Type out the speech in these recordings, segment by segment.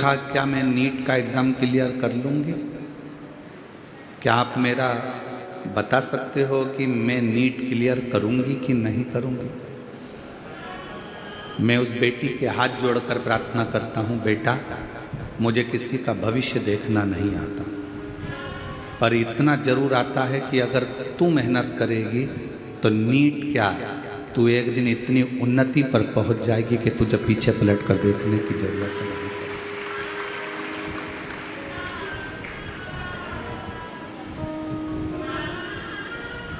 लिखा, क्या मैं नीट का एग्ज़ाम क्लियर कर लूँगी? क्या आप मेरा बता सकते हो कि मैं नीट क्लियर करूँगी कि नहीं करूँगी? मैं उस बेटी के हाथ जोड़कर प्रार्थना करता हूँ, बेटा मुझे किसी का भविष्य देखना नहीं आता, पर इतना जरूर आता है कि अगर तू मेहनत करेगी तो नीट क्या, तू एक दिन इतनी उन्नति पर पहुंच जाएगी कि तुझे पीछे पलट कर देखने की जरूरत नहीं।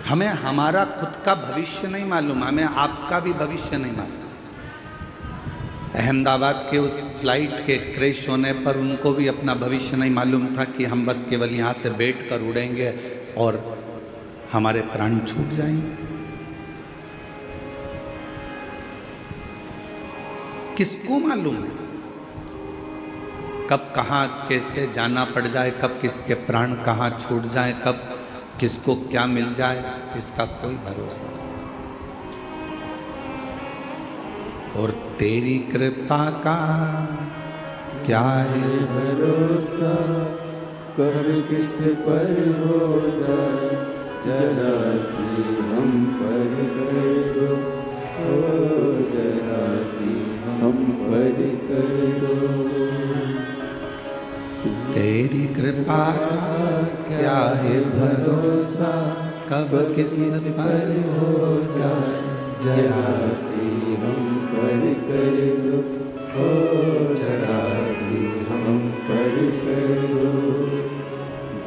हमें हमारा खुद का भविष्य नहीं मालूम, हमें आपका भी भविष्य नहीं मालूम। अहमदाबाद के उस फ्लाइट के क्रैश होने पर उनको भी अपना भविष्य नहीं मालूम था कि हम बस केवल यहाँ से बैठकर उड़ेंगे और हमारे प्राण छूट जाएंगे। किसको मालूम है कब कहाँ कैसे जाना पड़ जाए, कब किसके प्राण कहाँ छूट जाए, कब किसको क्या मिल जाए, इसका कोई भरोसा नहीं। और तेरी कृपा का क्या है भरोसा, कब किस पर हो जाए, जरा सी हम पर कर दो, ओ जरा सी हम पर कर दो। तेरी कृपा का क्या है भरोसा, कब किस पर हो जाए, जरा सी हम पर कर दो, ओ जरा सी हम पर कर दो।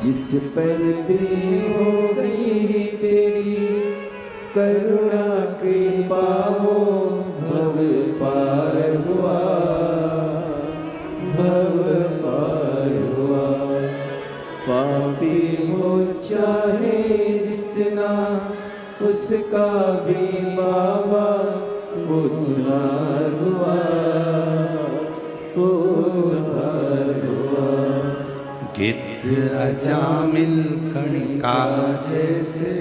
जिस पर भी हो गई तेरी करुणा कृपा हो, भव पार हुआ, भव पार हुआ। पापी हो चाहे जितना, उसका भी बाबा उद्धार हुआ, उद्धार हुआ। गिद्ध अजामिल कणिका जैसे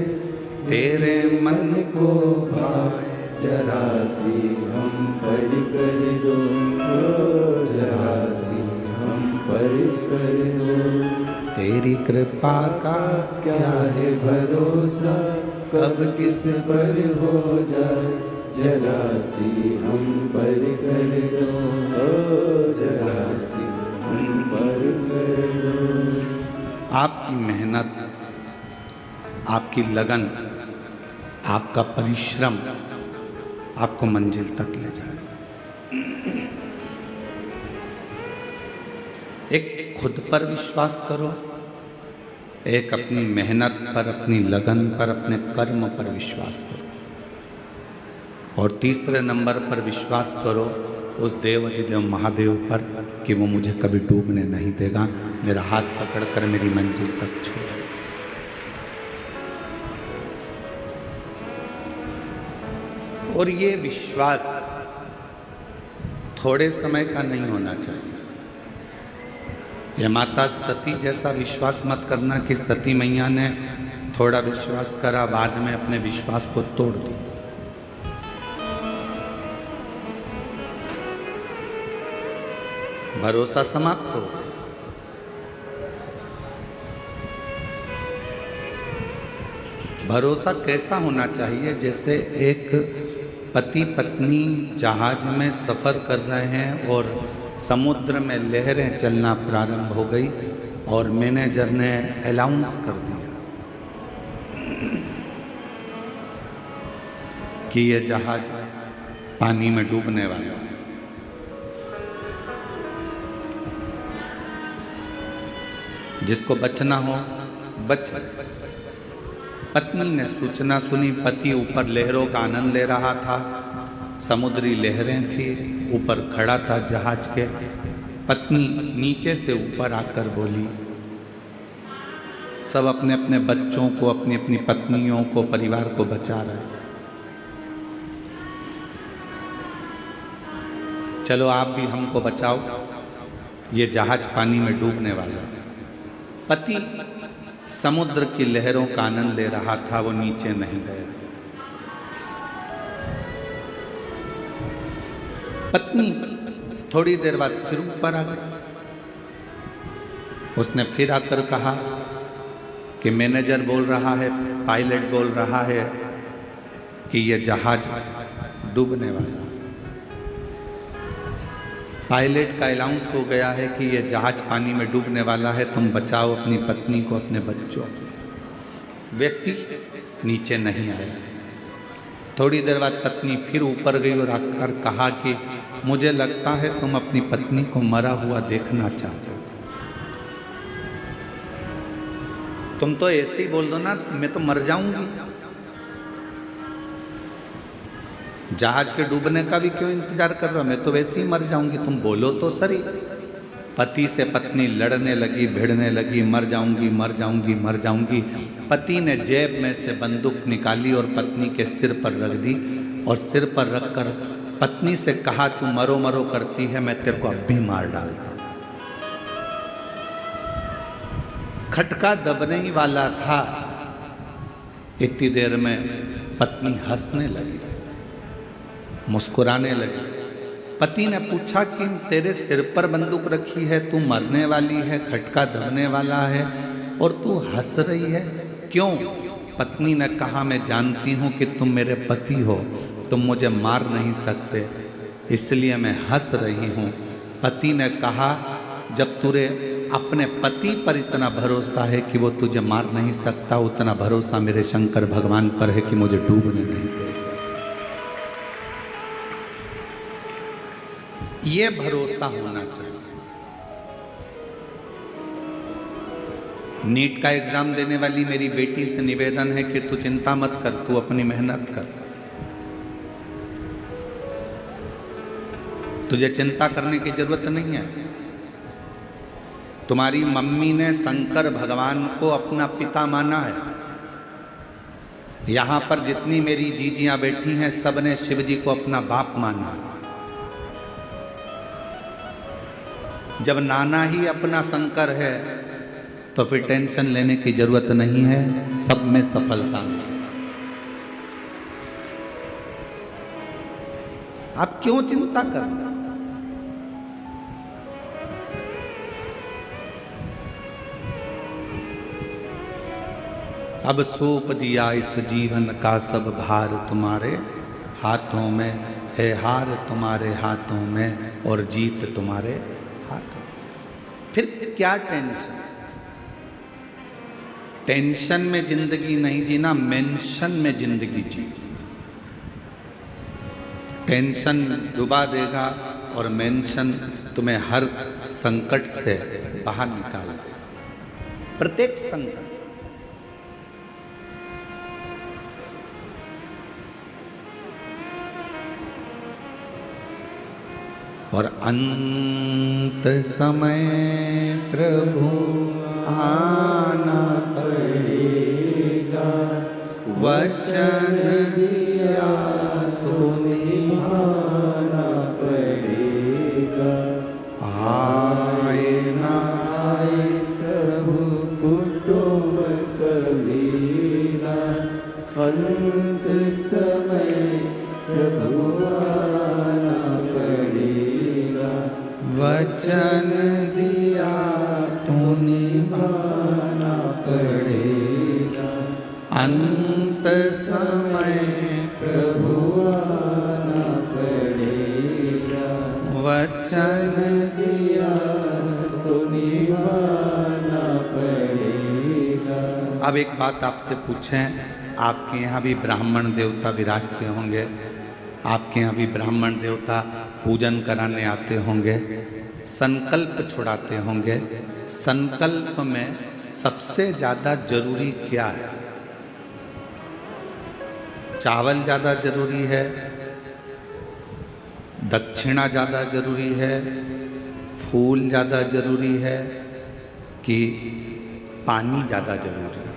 तेरे मन को भाए, जरा सी हम पर कर दो, जरा सी हम पर कर दो। तेरी कृपा का क्या है भरोसा, कब किस पर हो जाए, जरा सी हम पर कर दो, जरा सी हम पर कर दो। आपकी मेहनत, आपकी लगन, आपका परिश्रम आपको मंजिल तक ले जाए। एक खुद पर विश्वास करो, एक अपनी मेहनत पर, अपनी लगन पर, अपने कर्म पर विश्वास करो, और तीसरे नंबर पर विश्वास करो उस देवाधिदेव महादेव पर कि वो मुझे कभी डूबने नहीं देगा, मेरा हाथ पकड़कर मेरी मंजिल तक छोड़े। और ये विश्वास थोड़े समय का नहीं होना चाहिए। ये माता सती जैसा विश्वास मत करना कि सती मैया ने थोड़ा विश्वास करा, बाद में अपने विश्वास को तोड़ दिया। भरोसा समाप्त हो गया। भरोसा कैसा होना चाहिए? जैसे एक पति पत्नी जहाज में सफ़र कर रहे हैं और समुद्र में लहरें चलना प्रारंभ हो गई और मैनेजर ने अनाउंस कर दिया कि ये जहाज पानी में डूबने वाला है। जिसको बचना हो बच। पत्नी ने सूचना सुनी, पति ऊपर लहरों का आनंद ले रहा था, समुद्री लहरें थी, ऊपर खड़ा था जहाज के। पत्नी नीचे से ऊपर आकर बोली, सब अपने अपने बच्चों को, अपनी अपनी पत्नियों को, परिवार को बचा रहे, चलो आप भी हमको बचाओ, ये जहाज पानी में डूबने वाला है। पति समुद्र की लहरों का आनंद ले रहा था, वो नीचे नहीं गया। पत्नी थोड़ी देर बाद फिर ऊपर आ गई। उसने फिर आकर कहा कि मैनेजर बोल रहा है, पायलट बोल रहा है कि यह जहाज डूबने वाला है। पायलट का अनाउंस हो गया है कि यह जहाज पानी में डूबने वाला है, तुम बचाओ अपनी पत्नी को, अपने बच्चों। व्यक्ति नीचे नहीं आया। थोड़ी देर बाद पत्नी फिर ऊपर गई और आकर कहा कि मुझे लगता है तुम अपनी पत्नी को मरा हुआ देखना चाहते हो। तुम तो ऐसे ही बोल दो ना, मैं तो मर जाऊंगी। जहाज के डूबने का भी क्यों इंतजार कर रहा हो, मैं तो वैसे ही मर जाऊंगी, तुम बोलो तो सही। पति से पत्नी लड़ने लगी, भिड़ने लगी, मर जाऊंगी मर जाऊंगी मर जाऊंगी। पति ने जेब में से बंदूक निकाली और पत्नी के सिर पर रख दी और सिर पर रखकर पत्नी से कहा, तू मरो मरो करती है, मैं तेरे को अब भी मार डालता। खटका दबने ही वाला था, इतनी देर में पत्नी हंसने लगी, मुस्कुराने लगी। पति ने पूछा कि तेरे सिर पर बंदूक रखी है, तू मरने वाली है, खटका दबने वाला है और तू हंस रही है, क्यों? पत्नी ने कहा, मैं जानती हूं कि तुम मेरे पति हो, तुम मुझे मार नहीं सकते, इसलिए मैं हंस रही हूं। पति ने कहा, जब तुझे अपने पति पर इतना भरोसा है कि वो तुझे मार नहीं सकता, उतना भरोसा मेरे शंकर भगवान पर है कि मुझे डूबने नहीं दे सकता। ये भरोसा होना चाहिए। नीट का एग्जाम देने वाली मेरी बेटी से निवेदन है कि तू चिंता मत कर, तू अपनी मेहनत कर, तुझे चिंता करने की जरूरत नहीं है। तुम्हारी मम्मी ने शंकर भगवान को अपना पिता माना है। यहां पर जितनी मेरी जीजियां बैठी हैं, सबने शिव जी को अपना बाप माना है। जब नाना ही अपना शंकर है तो फिर टेंशन लेने की जरूरत नहीं है, सब में सफलता मिलेगी। आप क्यों चिंता करना? अब सौंप दिया इस जीवन का सब भार तुम्हारे हाथों में है, हार तुम्हारे हाथों में और जीत तुम्हारे हाथों। फिर क्या टेंशन? टेंशन में जिंदगी नहीं जीना, मेंशन में जिंदगी जी। टेंशन डुबा देगा और मेंशन तुम्हें हर संकट से बाहर निकाल देगा, प्रत्येक संकट। और अंत समय प्रभु आना पड़ेगा, वचन दिया तो निभाना पड़ेगा। आए ना आए प्रभु कुटुंब कबीरा, अंत समय प्रभु आना पड़ेगा। वचन दिया तो निभाना पड़ेगा, अंत समय प्रभु आना पड़ेगा। वचन दिया तो निभाना पड़ेगा। अब एक बात आपसे पूछें, आपके यहाँ भी ब्राह्मण देवता विराजते होंगे, आपके यहाँ भी ब्राह्मण देवता पूजन कराने आते होंगे, संकल्प छुड़ाते होंगे। संकल्प में सबसे ज़्यादा जरूरी क्या है? चावल ज़्यादा जरूरी है, दक्षिणा ज़्यादा जरूरी है, फूल ज़्यादा जरूरी है कि पानी ज़्यादा जरूरी है?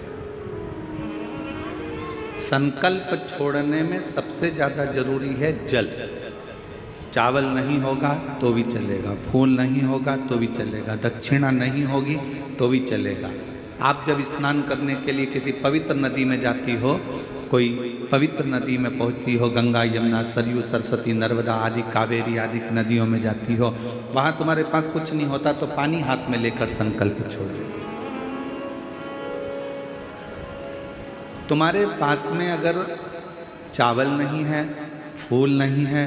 संकल्प छोड़ने में सबसे ज़्यादा जरूरी है जल। चावल नहीं होगा तो भी चलेगा, फूल नहीं होगा तो भी चलेगा, दक्षिणा नहीं होगी तो भी चलेगा। आप जब स्नान करने के लिए किसी पवित्र नदी में जाती हो, कोई पवित्र नदी में पहुंचती हो, गंगा, यमुना, सरयू, सरस्वती, नर्मदा आदि, कावेरी आदि नदियों में जाती हो, वहां तुम्हारे पास कुछ नहीं होता तो पानी हाथ में लेकर संकल्प छोड़ दो। तुम्हारे पास में अगर चावल नहीं है, फूल नहीं है,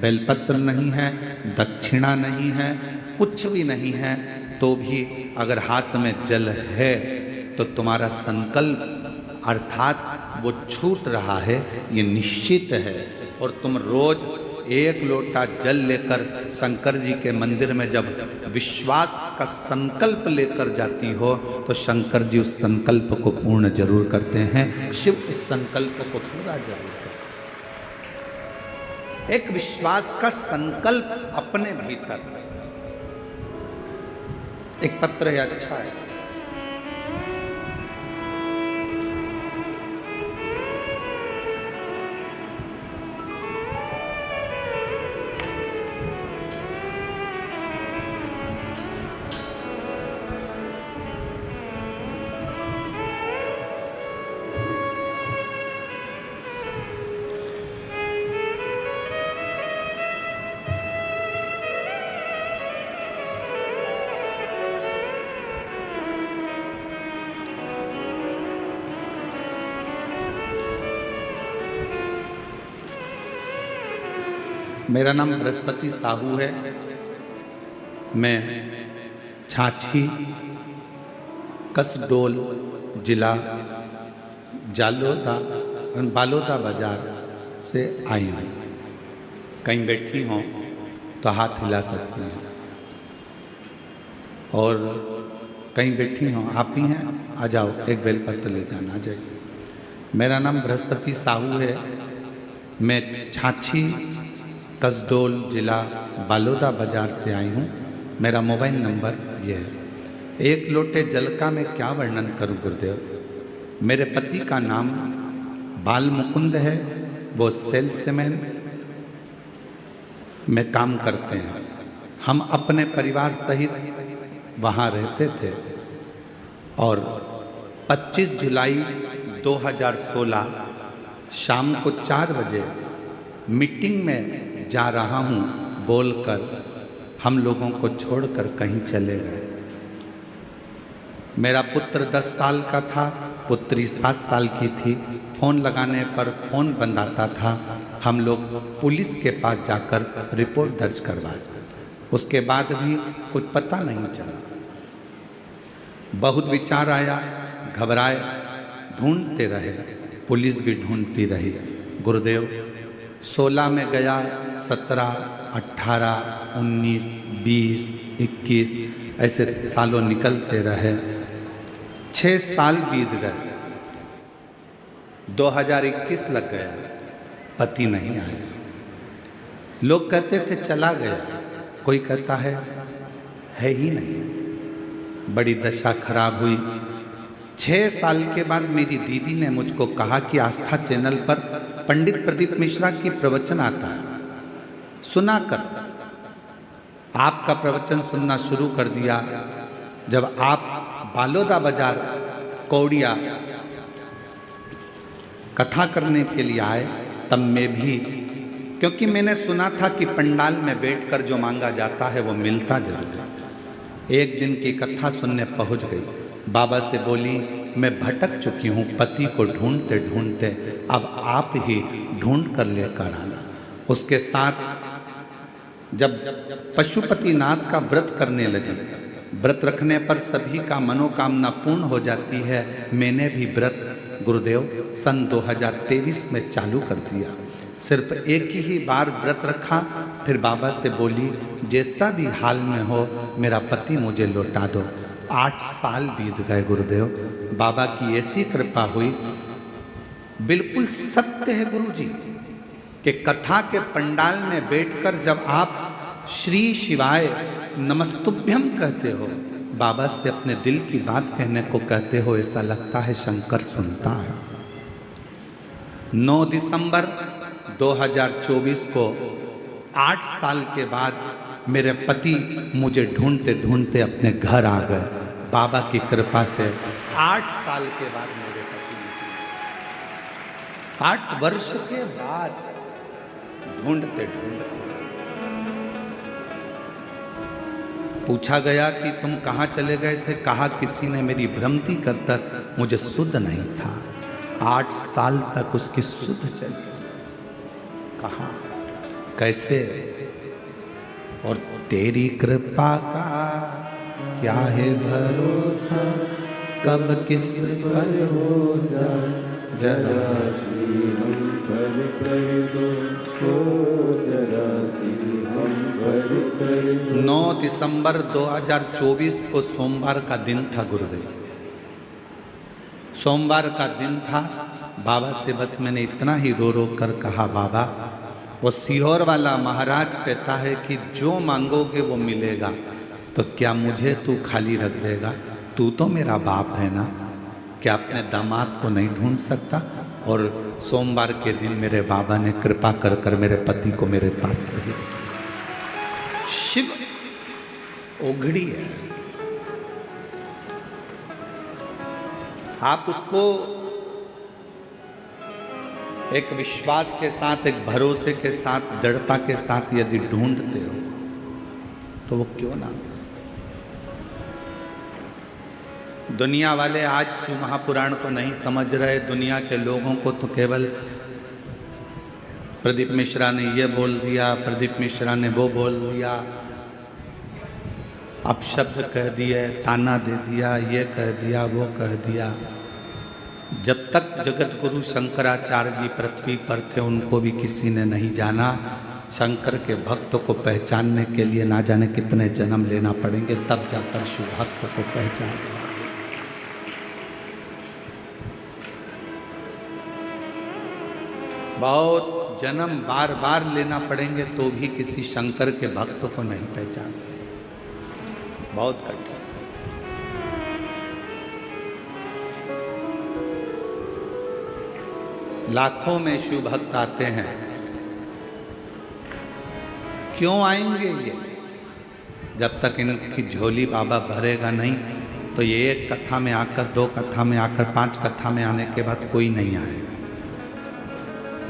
बेलपत्र नहीं है, दक्षिणा नहीं है, कुछ भी नहीं है, तो भी अगर हाथ में जल है तो तुम्हारा संकल्प अर्थात वो छूट रहा है, ये निश्चित है। और तुम रोज 1 लोटा जल लेकर शंकर जी के मंदिर में जब विश्वास का संकल्प लेकर जाती हो तो शंकर जी उस संकल्प को पूर्ण जरूर करते हैं, शिव उस संकल्प को पूरा जरूर करते हैं। एक विश्वास का संकल्प अपने भीतर। एक पत्र है, अच्छा है। मेरा नाम बृहस्पति साहू है। मैं छाछी कसडोल जिला बालोदा बाजार से आई हूँ। कहीं बैठी हों तो हाथ हिला सकती हैं, और कहीं बैठी हों आप ही हैं, आ जाओ, एक बेलपत्र ले जाना, आ जाइए। मेरा नाम बृहस्पति साहू है। मैं छाछी कसडोल जिला बालोदा बाजार से आई हूँ। मेरा मोबाइल नंबर ये है। 1 लोटे जल का मैं क्या वर्णन करूँ गुरुदेव। मेरे पति का नाम बाल मुकुंद है, वो सेल्समैन में काम करते हैं। हम अपने परिवार सहित वहाँ रहते थे, और 25 जुलाई 2016 शाम को 4 बजे मीटिंग में जा रहा हूँ बोलकर हम लोगों को छोड़कर कहीं चले गए। मेरा पुत्र 10 साल का था, पुत्री 7 साल की थी। फ़ोन लगाने पर फ़ोन बंद आता था। हम लोग पुलिस के पास जाकर रिपोर्ट दर्ज करवाए। उसके बाद भी कुछ पता नहीं चला। बहुत विचार आया, घबराए, ढूंढते रहे, पुलिस भी ढूंढती रही। गुरुदेव 16 में गया, 17, 18, 19, 20, 21 ऐसे सालों निकलते रहे। 6 साल बीत गए, 2021 लग गया, पति नहीं आया। लोग कहते थे चला गया, कोई कहता है ही नहीं। बड़ी दशा खराब हुई। 6 साल के बाद मेरी दीदी ने मुझको कहा कि आस्था चैनल पर पंडित प्रदीप मिश्रा की प्रवचन आता है, सुना कर। आपका प्रवचन सुनना शुरू कर दिया। जब आप बालोदा बाजार कौड़िया कथा करने के लिए आए, तब मैं भी, क्योंकि मैंने सुना था कि पंडाल में बैठकर जो मांगा जाता है वो मिलता जरूर है। एक दिन की कथा सुनने पहुंच गई। बाबा से बोली, मैं भटक चुकी हूँ, पति को ढूंढते ढूंढते, अब आप ही ढूंढ कर लेकर आना। उसके साथ जब पशुपतिनाथ का व्रत करने लगी, व्रत रखने पर सभी का मनोकामना पूर्ण हो जाती है। मैंने भी व्रत गुरुदेव सन 2023 में चालू कर दिया। सिर्फ एक ही बार व्रत रखा, फिर बाबा से बोली, जैसा भी हाल में हो मेरा पति मुझे लौटा दो। 8 साल बीत गए गुरुदेव। बाबा की ऐसी कृपा हुई। बिल्कुल सत्य है गुरुजी कि कथा के पंडाल में बैठकर जब आप श्री शिवाय नमस्तुभ्यम कहते हो, बाबा से अपने दिल की बात कहने को कहते हो, ऐसा लगता है शंकर सुनता है। 9 दिसंबर 2024 को 8 साल के बाद मेरे पति मुझे ढूंढते ढूंढते अपने घर आ गए। बाबा की कृपा से 8 साल के बाद मेरे पति, 8 वर्ष के बाद ढूंढते ढूंढते पूछा गया कि तुम कहाँ चले गए थे? कहा किसी ने मेरी भ्रमति कर मुझे सुध नहीं था। 8 साल तक उसकी सुध चली। कहा कैसे? और तेरी कृपा का क्या है भरोसा, कब किस पर हो जाए, जरा सी हम पर कर दो, जरा सी हम पर कर दो। 9 दिसंबर 2024 को सोमवार का दिन था गुरुदेव। सोमवार का दिन था। बाबा से बस मैंने इतना ही रो रो कर कहा, बाबा वो सीहोर वाला महाराज कहता है कि जो मांगोगे वो मिलेगा, तो क्या मुझे तू खाली रख देगा? तू तो मेरा बाप है ना, क्या अपने दामाद को नहीं ढूंढ सकता? और सोमवार के दिन मेरे बाबा ने कृपा कर कर मेरे पति को मेरे पास भेज। शिव ओघड़ी है। आप उसको एक विश्वास के साथ, एक भरोसे के साथ, दृढ़ता के साथ यदि ढूंढते हो तो वो क्यों ना। दुनिया वाले आज शिव महापुराण को नहीं समझ रहे। दुनिया के लोगों को तो केवल प्रदीप मिश्रा ने ये बोल दिया, प्रदीप मिश्रा ने वो बोल दिया, अपशब्द कह दिए, ताना दे दिया, ये कह दिया, वो कह दिया। जब तक जगत गुरु शंकराचार्य जी पृथ्वी पर थे उनको भी किसी ने नहीं जाना। शंकर के भक्त को पहचानने के लिए ना जाने कितने जन्म लेना पड़ेंगे, तब जाकर शिव भक्त को पहचान। बहुत जन्म बार बार लेना पड़ेंगे तो भी किसी शंकर के भक्त को नहीं पहचान सकते। बहुत कठिन। लाखों में शिव भक्त आते हैं। क्यों आएंगे ये? जब तक इनकी झोली बाबा भरेगा नहीं, तो ये एक कथा में आकर, 2 कथा में आकर, 5 कथा में आने के बाद कोई नहीं आएगा।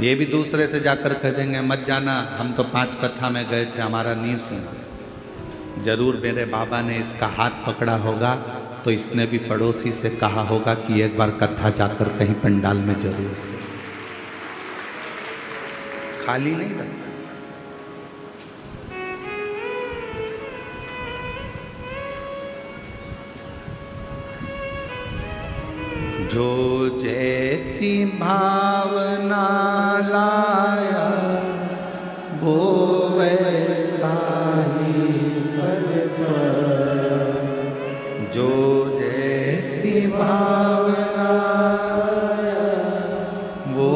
ये भी दूसरे से जाकर कह देंगे मत जाना, हम तो 5 कथा में गए थे, हमारा नहीं सुना। जरूर मेरे बाबा ने इसका हाथ पकड़ा होगा तो इसने भी पड़ोसी से कहा होगा कि एक बार कथा जाकर कहीं पंडाल में जरूर। खाली नहीं रहता। जो जैसी भावना लाया वो वैसा ही फल पाया। जो जैसी भावना लाया वो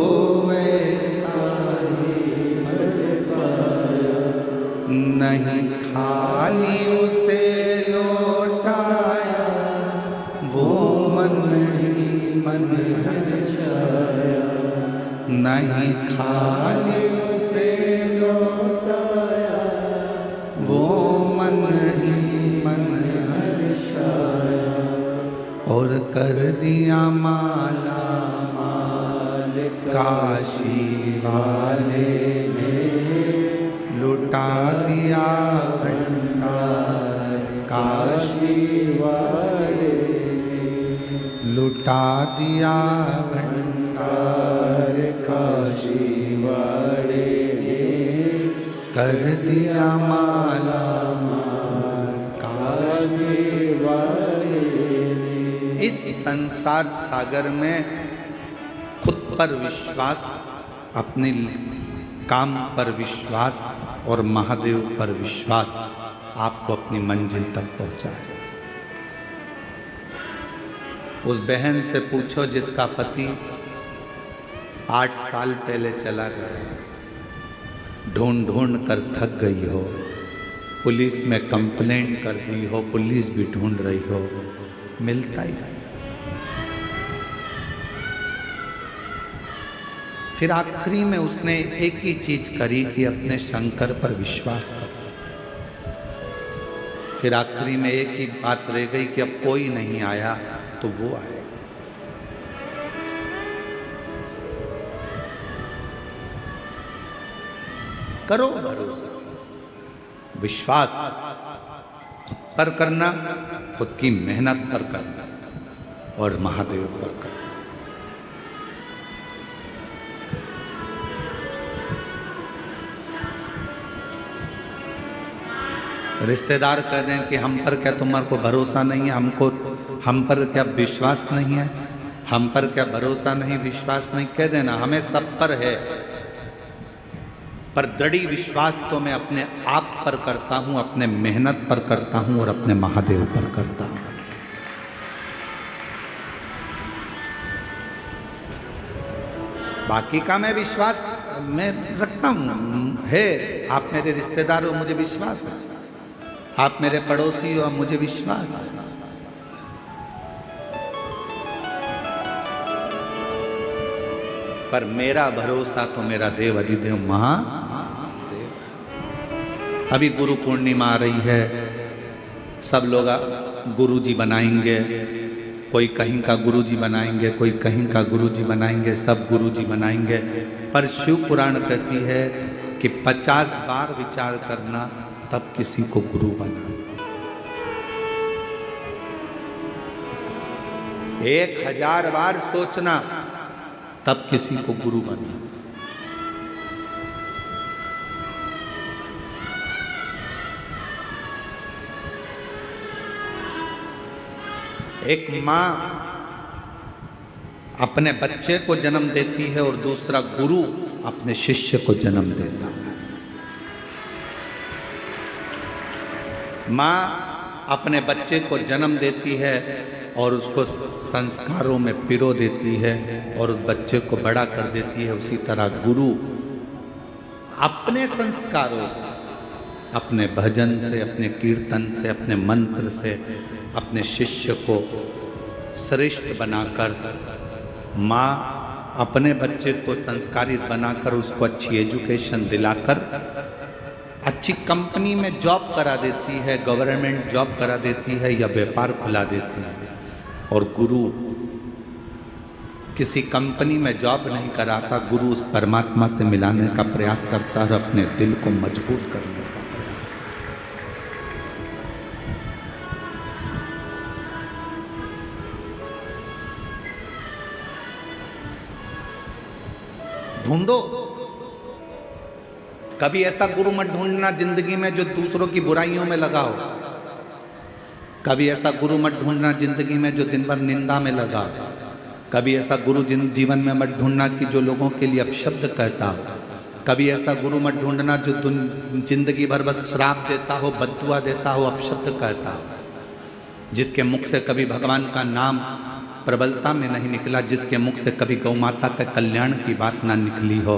वैसा ही फल पाया। नहीं खाली उसे लौटाया वो मन मन हर्षाया। नहीं खाली उसे लौटाया वो मन ही मन हर्षाया। और कर दिया माला माल काशी वाले ने, लुटा दिया भंडार काशी वाले। लुटा दिया भंडार काशी वाले ने, कर दिया माला माल काशी वाले ने। इस संसार सागर में खुद पर विश्वास, अपने काम पर विश्वास और महादेव पर विश्वास आपको अपनी मंजिल तक पहुंचाए। उस बहन से पूछो जिसका पति 8 साल पहले चला गया, ढूंढ ढूंढ कर थक गई हो, पुलिस में कंप्लेंट कर दी हो, पुलिस भी ढूंढ रही हो, मिलता ही नहीं। फिर आखिरी में उसने एक ही चीज करी कि अपने शंकर पर विश्वास कर। फिर आखिरी में एक ही बात रह गई कि अब कोई नहीं आया तो वो आए। करो भरोसा, विश्वास, खुद पर करना, खुद की मेहनत पर करना और महादेव पर करना। रिश्तेदार कह दें कि हम पर क्या तुम्हारे को भरोसा नहीं है, हम पर क्या विश्वास नहीं है, हम पर क्या भरोसा नहीं, विश्वास नहीं, कह देना, हमें सब पर है, पर दृढ़ विश्वास तो मैं अपने आप पर करता हूं, अपने मेहनत पर करता हूं और अपने महादेव पर करता हूं। बाकी का मैं विश्वास मैं रखता हूं है। आप मेरे रिश्तेदार हो, मुझे विश्वास है, आप मेरे पड़ोसी हो, मुझे विश्वास है। पर मेरा भरोसा तो मेरा देव अधिदेव महादेव। अभी गुरु पूर्णिमा आ रही है, सब लोग गुरु जी बनाएंगे, कोई कहीं का गुरु जी बनाएंगे, कोई कहीं का गुरु जी बनाएंगे, सब गुरु जी बनाएंगे। पर शिव पुराण कहती है कि 50 बार विचार करना तब किसी को गुरु बनाना। 1000 बार सोचना तब किसी को गुरु बनाना। एक मां अपने बच्चे को जन्म देती है और दूसरा गुरु अपने शिष्य को जन्म देता है। मां अपने बच्चे को जन्म देती है और उसको संस्कारों में पिरो देती है और उस बच्चे को बड़ा कर देती है। उसी तरह गुरु अपने संस्कारों से, अपने भजन से, अपने कीर्तन से, अपने मंत्र से अपने शिष्य को श्रेष्ठ बनाकर, माँ अपने बच्चे को संस्कारित बनाकर उसको अच्छी एजुकेशन दिलाकर अच्छी कंपनी में जॉब करा देती है, गवर्नमेंट जॉब करा देती है या व्यापार खुला देती है। और गुरु किसी कंपनी में जॉब नहीं कराता, गुरु उस परमात्मा से मिलाने का प्रयास करता है, अपने दिल को मजबूत करने का प्रयास करता। ढूंढो, कभी ऐसा गुरु मत ढूंढना जिंदगी में जो दूसरों की बुराइयों में लगा हो। कभी ऐसा गुरु मत ढूंढना जिंदगी में जो दिन भर निंदा में लगा हो। कभी ऐसा गुरु जीवन में मत ढूंढना कि जो लोगों के लिए अपशब्द कहता हो। कभी ऐसा गुरु मत ढूंढना जो जिंदगी भर बस श्राप देता हो, बद्दुआ देता हो, अपशब्द कहता हो। जिसके मुख से कभी भगवान का नाम प्रबलता में नहीं निकला, जिसके मुख से कभी गौ माता के कल्याण की बात ना निकली हो,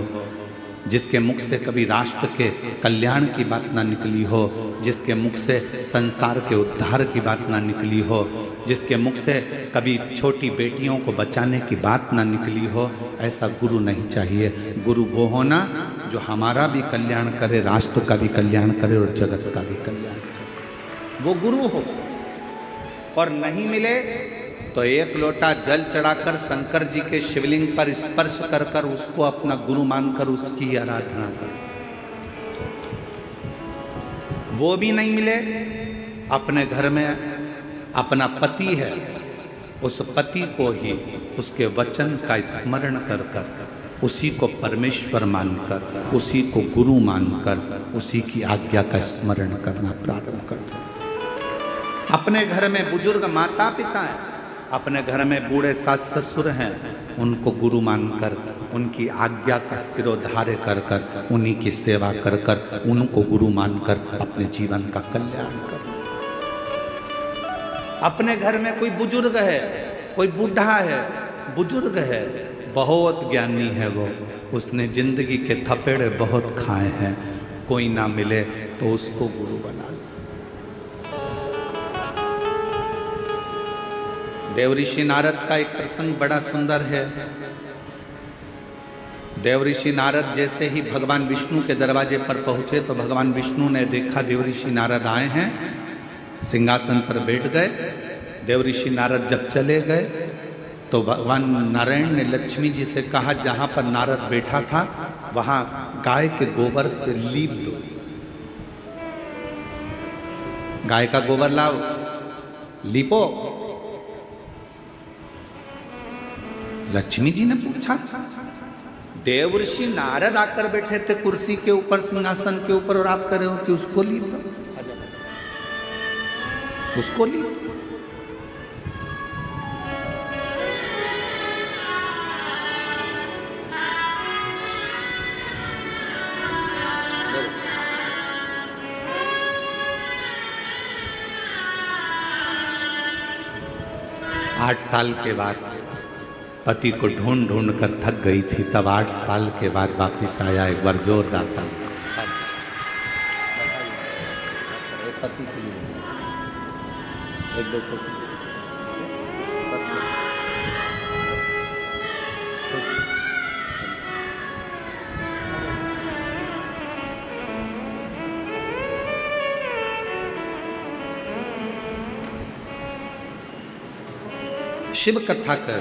जिसके मुख से कभी राष्ट्र के कल्याण की बात ना निकली हो, जिसके मुख से संसार के उद्धार की बात ना निकली हो, जिसके मुख से कभी छोटी बेटियों को बचाने की बात ना निकली हो, ऐसा गुरु नहीं चाहिए। गुरु वो होना जो हमारा भी कल्याण करे, राष्ट्र का भी कल्याण करे और जगत का भी कल्याण करे, वो गुरु हो। और नहीं मिले तो 1 लोटा जल चढ़ाकर शंकर जी के शिवलिंग पर स्पर्श कर कर उसको अपना गुरु मानकर उसकी आराधना कर। वो भी नहीं मिले, अपने घर में अपना पति है, उस पति को ही उसके वचन का स्मरण कर कर उसी को परमेश्वर मानकर, उसी को गुरु मानकर, उसी की आज्ञा का स्मरण करना प्रारंभ कर दो। अपने घर में बुजुर्ग माता पिता हैं, अपने घर में बूढ़े सास ससुर हैं, उनको गुरु मानकर उनकी आज्ञा का सिरोधार्य कर कर, उन्हीं की सेवा कर कर, उनको गुरु मानकर अपने जीवन का कल्याण कर। अपने घर में कोई बुजुर्ग है, कोई बूढ़ा है, बुजुर्ग है, बहुत ज्ञानी है, वो उसने जिंदगी के थपेड़े बहुत खाए हैं, कोई ना मिले तो उसको गुरु बना लो। देवऋषि नारद का एक प्रसंग बड़ा सुंदर है। देवऋषि नारद जैसे ही भगवान विष्णु के दरवाजे पर पहुंचे तो भगवान विष्णु ने देखा देवऋषि नारद आए हैं, सिंहासन पर बैठ गए। देवऋषि नारद जब चले गए तो भगवान नारायण ने लक्ष्मी जी से कहा, जहां पर नारद बैठा था वहां गाय के गोबर से लीप दो। गाय का गोबर लाओ, लीपो। लक्ष्मी जी ने पूछा। देवर्षि नारद आकर बैठे थे कुर्सी के ऊपर, सिंहासन के ऊपर, और आप कह रहे हो कि उसको लीपो, उसको लीपो। आठ साल के बाद पति को ढूंढ ढूंढ कर थक गई थी, तब 8 साल के बाद वापिस आया। एक बार जोरदार था पति के लिए। एक दो शिव कथा कर,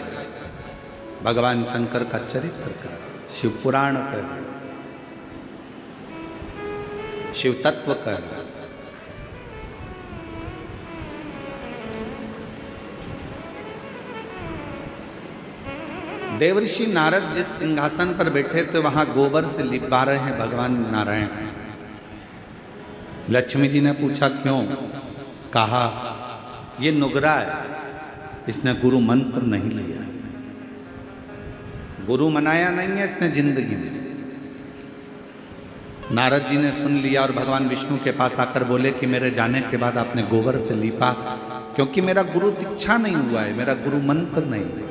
भगवान शंकर का चरित्र कर, शिव पुराण कर, शिव तत्व कर। देवर्षि नारद जिस सिंहासन पर बैठे थे वहां गोबर से लिपा रहे हैं भगवान नारायण। लक्ष्मी जी ने पूछा क्यों? कहा ये नुगरा है, इसने गुरु मंत्र नहीं लिया, गुरु मनाया नहीं है इसने जिंदगी में। नारद जी ने सुन लिया और भगवान विष्णु के पास आकर बोले कि मेरे जाने के बाद आपने गोबर से लीपा, क्योंकि मेरा गुरु दीक्षा नहीं हुआ है, मेरा गुरु मंत्र नहीं हुआ।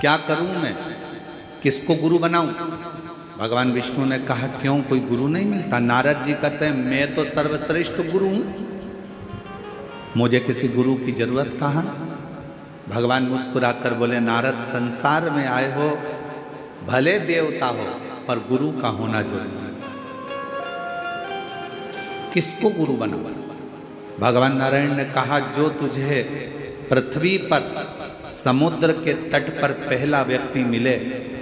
क्या करूं मैं, किसको गुरु बनाऊं? भगवान विष्णु ने कहा क्यों, कोई गुरु नहीं मिलता? नारद जी कहते हैं मैं तो सर्वश्रेष्ठ गुरु हूं, मुझे किसी गुरु की जरूरत कहाँ। भगवान मुस्कुराकर बोले नारद, संसार में आए हो, भले देवता हो, पर गुरु का होना जरूरी है। किसको गुरु बना? भगवान नारायण ने कहा जो तुझे पृथ्वी पर समुद्र के तट पर पहला व्यक्ति मिले,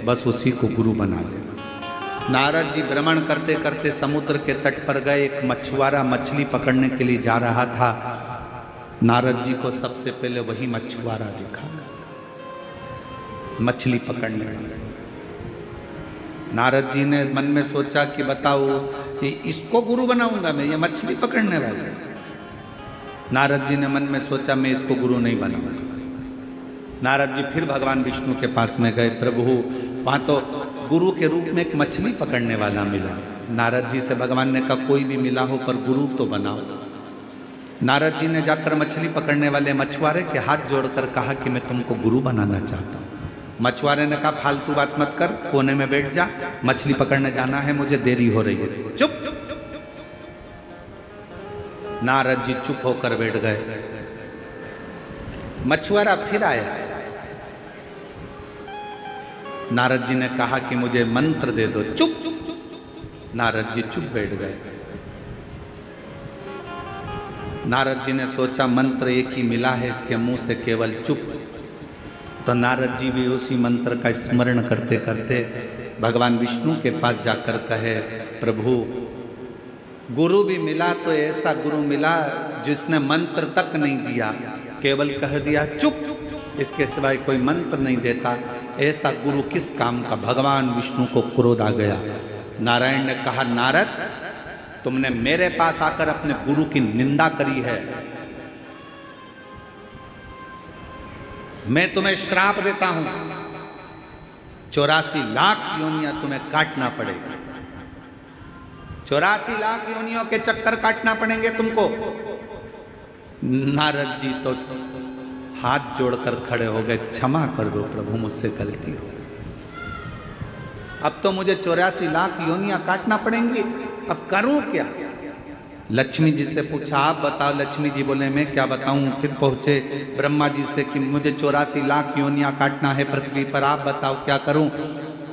बस उसी को गुरु बना लेना। नारद जी भ्रमण करते करते समुद्र के तट पर गए। एक मछुआरा मछली पकड़ने के लिए जा रहा था। नारद जी को सबसे पहले वही मछुआरा दिखा, मछली पकड़ने वाला। नारद जी ने मन में सोचा कि बताओ कि इसको गुरु बनाऊंगा मैं, ये मछली पकड़ने वाला। नारद जी ने मन में सोचा मैं इसको गुरु नहीं बनाऊंगा। नारद जी फिर भगवान विष्णु के पास में गए। प्रभु, वहां तो गुरु के रूप में एक मछली पकड़ने वाला मिला। नारद जी से भगवान ने कहा कोई भी मिला हो पर गुरु तो बनाओ। नारद जी ने जाकर मछली पकड़ने वाले मछुआरे के हाथ जोड़कर कहा कि मैं तुमको गुरु बनाना चाहता हूँ। मछुआरे ने कहा फालतू बात मत कर, कोने में बैठ जा, मछली पकड़ने जाना है, मुझे देरी हो रही है। चुप। नारद जी चुप होकर बैठ गए। मछुआरा फिर आया। नारद जी ने कहा कि मुझे मंत्र दे दो। चुप। नारद जी चुप बैठ गए। नारद जी ने सोचा मंत्र एक ही मिला है, इसके मुंह से केवल चुप। तो नारद जी भी उसी मंत्र का स्मरण करते करते भगवान विष्णु के पास जाकर कहे प्रभु, गुरु भी मिला तो ऐसा गुरु मिला जिसने मंत्र तक नहीं दिया, केवल कह दिया चुप, इसके सिवाय कोई मंत्र नहीं देता। ऐसा गुरु किस काम का? भगवान विष्णु को क्रोध आ गया। नारायण ने कहा नारद, तुमने मेरे पास आकर अपने गुरु की निंदा करी है, मैं तुम्हें श्राप देता हूं, 84 लाख योनियां तुम्हें काटना पड़ेगी। 84 लाख योनियों के चक्कर काटना पड़ेंगे तुमको। नारद जी तो हाथ जोड़कर खड़े हो गए, क्षमा कर दो प्रभु, मुझसे गलती हो, अब तो मुझे 84 लाख योनियां काटना पड़ेंगी, अब करूं क्या? लक्ष्मी जी से पूछा आप बताओ। लक्ष्मी जी बोले मैं क्या बताऊं। फिर पहुंचे ब्रह्मा जी से कि मुझे 84 लाख योनियां काटना है पृथ्वी पर, आप बताओ क्या करूं।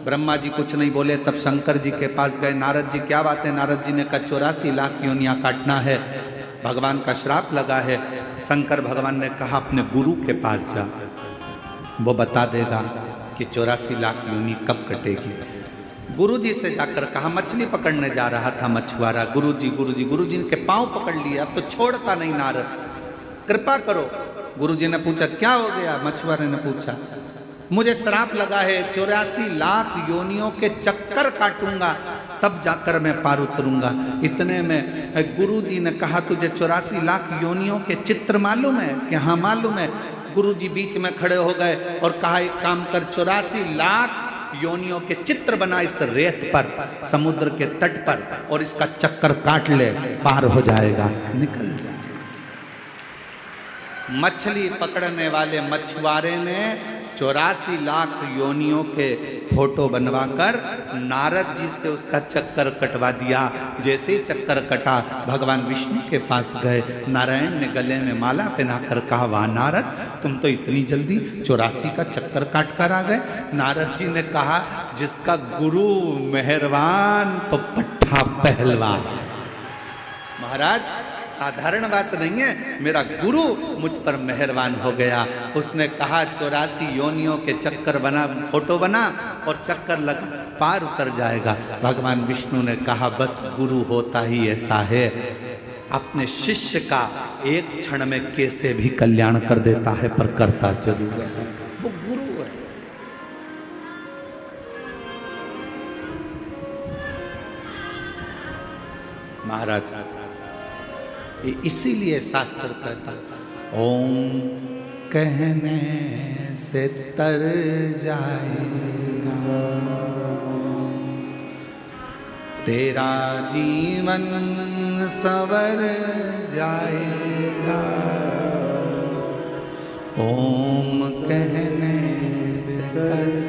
ब्रह्मा जी कुछ नहीं बोले। तब शंकर जी के पास गए। नारद जी क्या बात है? नारद जी ने कहा 84 लाख योनियां काटना है, भगवान का श्राप लगा है। शंकर भगवान ने कहा अपने गुरु के पास जा, वो बता देगा कि 84 लाख योनि कब कटेगी। गुरुजी से जाकर कहा, मछली पकड़ने जा रहा था मछुआरा, गुरुजी गुरुजी, गुरुजी के पांव पकड़ लिया, अब तो छोड़ता नहीं नारद, कृपा करो। गुरुजी ने पूछा क्या हो गया? मछुआरे ने पूछा, मुझे श्राप लगा है, 84 लाख योनियों के चक्कर काटूंगा तब जाकर मैं पार उतरूंगा। इतने में गुरुजी ने कहा, तुझे 84 लाख योनियों के चित्र मालूम है? कि हाँ मालूम है। गुरुजी बीच में खड़े हो गए और कहा, एक काम कर, 84 लाख योनियों के चित्र बना इस रेत पर, समुद्र के तट पर, और इसका चक्कर काट ले, पार हो जाएगा, निकल जाए। मछली पकड़ने वाले मछुआरे ने 84 लाख योनियों के फोटो बनवाकर नारद जी से उसका चक्कर कटवा दिया। जैसे ही चक्कर कटा, भगवान विष्णु के पास गए, नारायण ने गले में माला पहनाकर कहा, वाह नारद, तुम तो इतनी जल्दी 84 का चक्कर काट कर आ गए। नारद जी ने कहा, जिसका गुरु मेहरबान तो पट्ठा पहलवान। महाराज साधारण बात नहीं है, मेरा गुरु मुझ पर मेहरबान हो गया। उसने कहा 84 योनियों के चक्कर बना, फोटो बना और चक्कर लगा, पार उतर जाएगा। भगवान विष्णु ने कहा, बस गुरु होता ही ऐसा है, अपने शिष्य का एक क्षण में कैसे भी कल्याण कर देता है, पर करता जरूर है, वो गुरु है। महाराज इसीलिए शास्त्र कहता, ओम कहने से तर जाएगा तेरा जीवन सवर जाएगा। ओम कहने से तर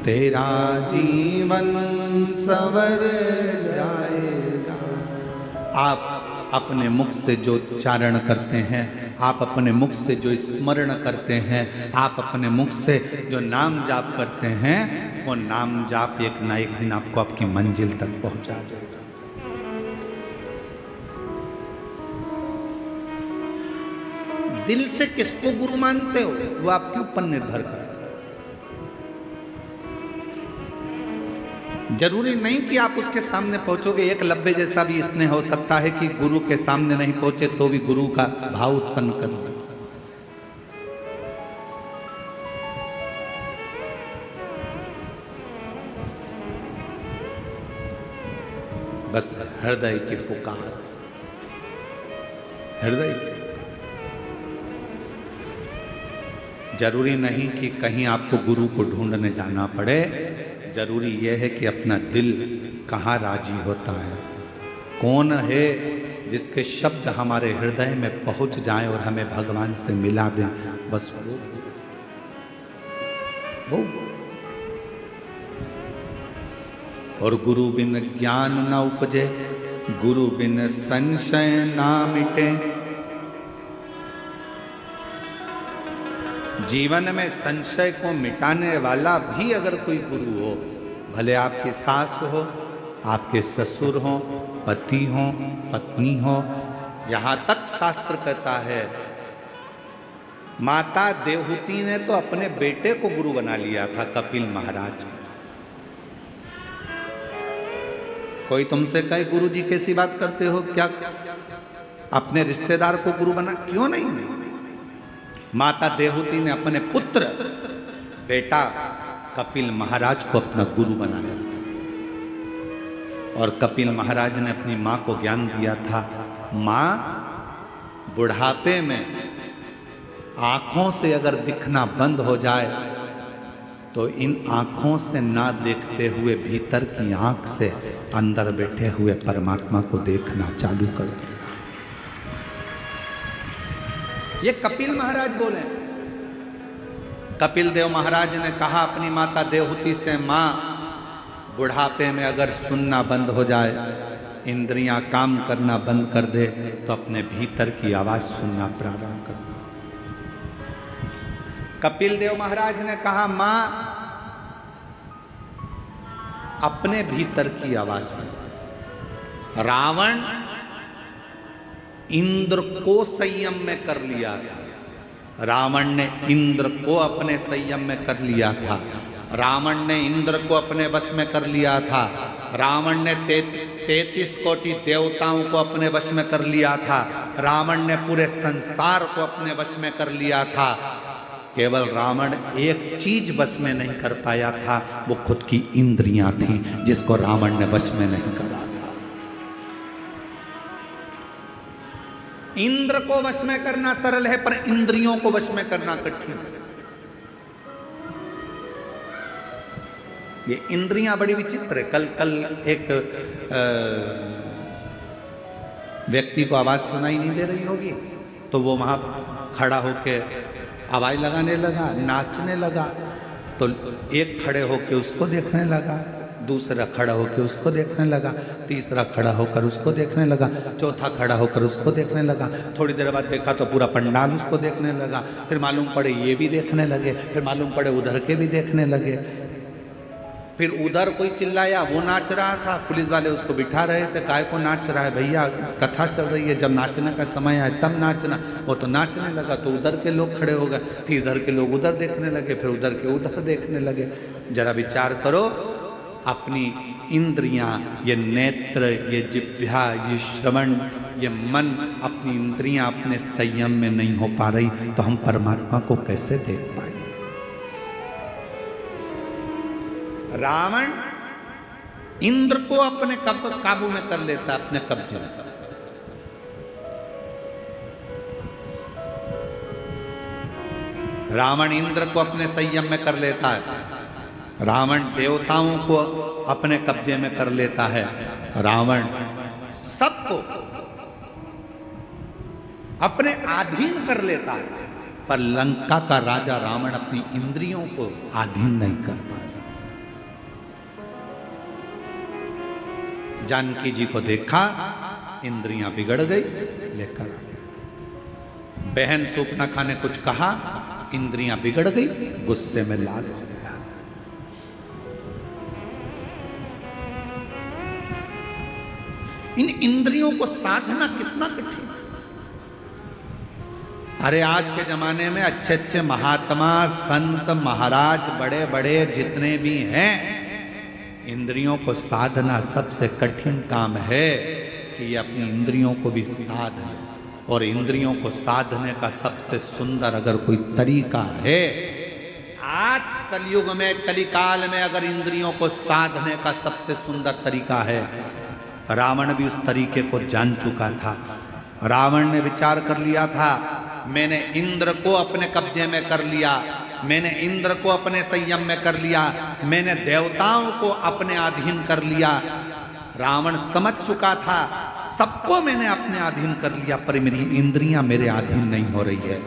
तेरा जीवन सवर जाएगा। आप अपने मुख से जो उच्चारण करते हैं, आप अपने मुख से जो स्मरण करते हैं, आप अपने मुख से जो नाम जाप करते हैं, वो नाम जाप एक ना एक दिन आपको आपकी मंजिल तक पहुंचा देगा। दिल से किसको गुरु मानते हो वो आपके ऊपर निर्भर करता है। जरूरी नहीं कि आप उसके सामने पहुंचोगे। एक लब्बे जैसा भी स्नेह हो सकता है कि गुरु के सामने नहीं पहुंचे तो भी गुरु का भाव उत्पन्न कर दे। बस हृदय की पुकार, हृदय की। जरूरी नहीं कि कहीं आपको गुरु को ढूंढने जाना पड़े, जरूरी यह है कि अपना दिल कहाँ राजी होता है, कौन है जिसके शब्द हमारे हृदय में पहुंच जाएं और हमें भगवान से मिला दें, बस वो। और गुरु बिन ज्ञान न उपजे, गुरु बिन संशय ना मिटे। जीवन में संशय को मिटाने वाला भी अगर कोई गुरु हो, भले आपकी सास हो, आपके ससुर हो, पति हो, पत्नी हो, यहाँ तक शास्त्र कहता है, माता देवहूति ने तो अपने बेटे को गुरु बना लिया था, कपिल महाराज। कोई तुमसे कहे गुरु जी कैसी बात करते हो, क्या अपने रिश्तेदार को गुरु बना? क्यों नहीं? माता देवहूति ने अपने पुत्र बेटा कपिल महाराज को अपना गुरु बनाया था। और कपिल महाराज ने अपनी माँ को ज्ञान दिया था, माँ बुढ़ापे में आंखों से अगर दिखना बंद हो जाए तो इन आंखों से ना देखते हुए भीतर की आंख से अंदर बैठे हुए परमात्मा को देखना चालू कर देना। ये कपिल महाराज बोले। कपिल देव महाराज ने कहा अपनी माता देवहूति से, माँ बुढ़ापे में अगर सुनना बंद हो जाए, इंद्रियां काम करना बंद कर दे, तो अपने भीतर की आवाज सुनना प्रारंभ कर दे। कपिल देव महाराज ने कहा, माँ अपने भीतर की आवाज सुन। रावण इंद्र को संयम में कर लिया था, रावण ने इंद्र को अपने संयम में कर लिया था, रावण ने इंद्र को अपने वश में कर लिया था, रावण ने 33 कोटि देवताओं को अपने वश में कर लिया था, रावण ने पूरे संसार को अपने वश में कर लिया था। केवल रावण एक चीज वश में नहीं कर पाया था, वो खुद की इंद्रियां थी, जिसको रावण ने वश में नहीं करा था। इंद्र को वश में करना सरल है, पर इंद्रियों को वश में करना कठिन है। ये इंद्रियां बड़ी विचित्र है। कल एक व्यक्ति को आवाज सुनाई नहीं दे रही होगी, तो वो वहां खड़ा होके आवाज लगाने लगा, नाचने लगा। तो एक खड़े होके उसको देखने लगा, दूसरा खड़ा होकर उसको देखने लगा, तीसरा खड़ा होकर उसको देखने लगा, चौथा खड़ा होकर उसको देखने लगा। थोड़ी देर बाद देखा तो पूरा पंडाल उसको देखने लगा। फिर मालूम पड़े ये भी देखने लगे, फिर मालूम पड़े उधर के भी देखने लगे। फिर उधर कोई चिल्लाया, वो नाच रहा था, पुलिस वाले उसको बिठा रहे थे, काय को नाच रहा है भैया, कथा चल रही है, जब नाचने का समय आए तब नाचना। वो तो नाचने लगा तो उधर के लोग खड़े हो गए, फिर इधर के लोग उधर देखने लगे, फिर उधर के उधर देखने लगे। जरा विचार करो, अपनी इंद्रियां, ये नेत्र, ये जिह्वा, ये श्रवण, ये मन, अपनी इंद्रियां अपने संयम में नहीं हो पा रही, तो हम परमात्मा को कैसे देख पाएंगे। रावण इंद्र को अपने काबू में कर लेता, अपने कब्जे में। रावण इंद्र को अपने संयम में कर लेता है, रावण देवताओं को अपने कब्जे में कर लेता है, रावण सबको अपने अधीन कर लेता है। पर लंका का राजा रावण अपनी इंद्रियों को अधीन नहीं कर पाया। जानकी जी को देखा, इंद्रियां बिगड़ गई, लेकर आ गए। बहन सूपनाखा ने कुछ कहा, इंद्रियां बिगड़ गई, गुस्से में लाल हो गया। इन इंद्रियों को साधना कितना कठिन है। अरे आज के जमाने में अच्छे अच्छे महात्मा, संत, महाराज, बड़े बड़े जितने भी हैं, इंद्रियों को साधना सबसे कठिन काम है कि ये अपनी इंद्रियों को भी साधे। और इंद्रियों को साधने का सबसे सुंदर अगर कोई तरीका है, आज कलयुग में, कलिकाल में अगर इंद्रियों को साधने का सबसे सुंदर तरीका है, रावण भी उस तरीके को जान चुका था। रावण ने विचार कर लिया था, मैंने इंद्र को अपने कब्जे में कर लिया, मैंने इंद्र को अपने संयम में कर लिया, मैंने देवताओं को अपने अधीन कर लिया। रावण समझ चुका था, सबको मैंने अपने अधीन कर लिया, पर मेरी इंद्रियां मेरे अधीन नहीं हो रही है।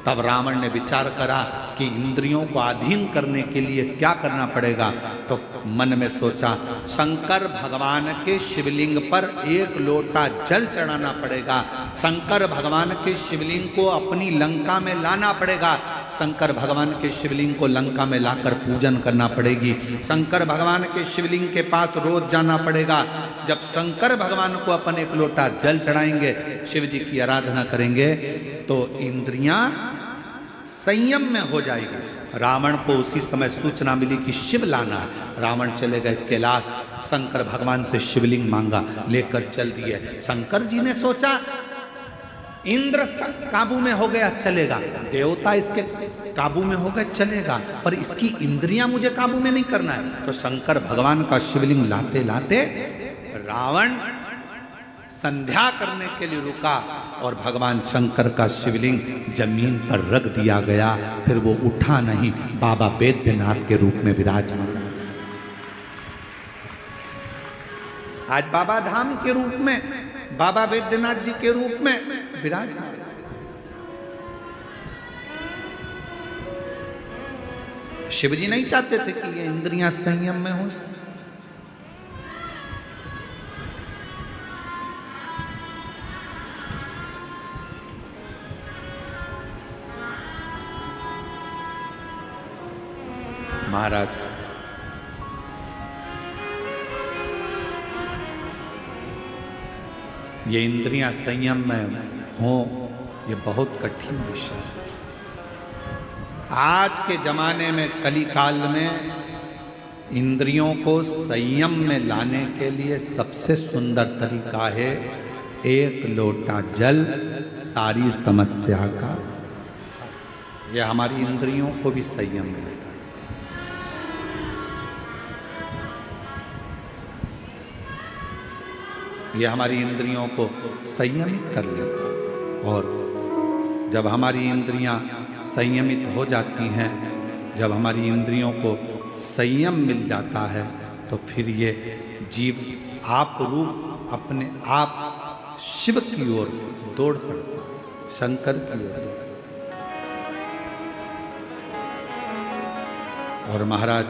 तब रावण ने विचार करा कि इंद्रियों को अधीन करने के लिए क्या करना पड़ेगा। तो मन में सोचा, शंकर भगवान के शिवलिंग पर एक लोटा जल चढ़ाना पड़ेगा, शंकर भगवान के शिवलिंग को अपनी लंका में लाना पड़ेगा, शंकर भगवान के शिवलिंग को लंका में लाकर पूजन करना पड़ेगी, शंकर भगवान के शिवलिंग के पास रोज जाना पड़ेगा। जब शंकर भगवान को अपन एक लोटा जल चढ़ाएंगे, शिव जी की आराधना करेंगे, तो इंद्रियां संयम में हो जाएगी। रावण को उसी समय सूचना मिली कि शिव लाना है। रावण चले गए कैलाश, शंकर भगवान से शिवलिंग मांगा, लेकर चल दिए। शंकर जी ने सोचा इंद्र काबू में हो गया, चलेगा, देवता इसके काबू में हो गए, चलेगा, पर इसकी इंद्रियां मुझे काबू में नहीं करना है। तो शंकर भगवान का शिवलिंग लाते लाते रावण संध्या करने के लिए रुका, और भगवान शंकर का शिवलिंग जमीन पर रख दिया गया। फिर वो उठा नहीं, बाबा बैद्यनाथ के रूप में विराजमान। आज बाबा धाम के रूप में, बाबा बैद्यनाथ जी के रूप में विराजमान। शिव जी नहीं चाहते थे कि ये इंद्रियां संयम में हो। महाराज ये इंद्रियां संयम में हो, ये बहुत कठिन विषय है। आज के जमाने में, कली काल में इंद्रियों को संयम में लाने के लिए सबसे सुंदर तरीका है एक लोटा जल सारी समस्या का। यह हमारी इंद्रियों को भी संयम में लेगा। यह हमारी इंद्रियों को संयमित कर लेता है। और जब हमारी इंद्रियां संयमित हो जाती हैं, जब हमारी इंद्रियों को संयम मिल जाता है, तो फिर ये जीव आप रूप अपने आप शिव की ओर दौड़ पड़ता है, शंकर की ओर। और महाराज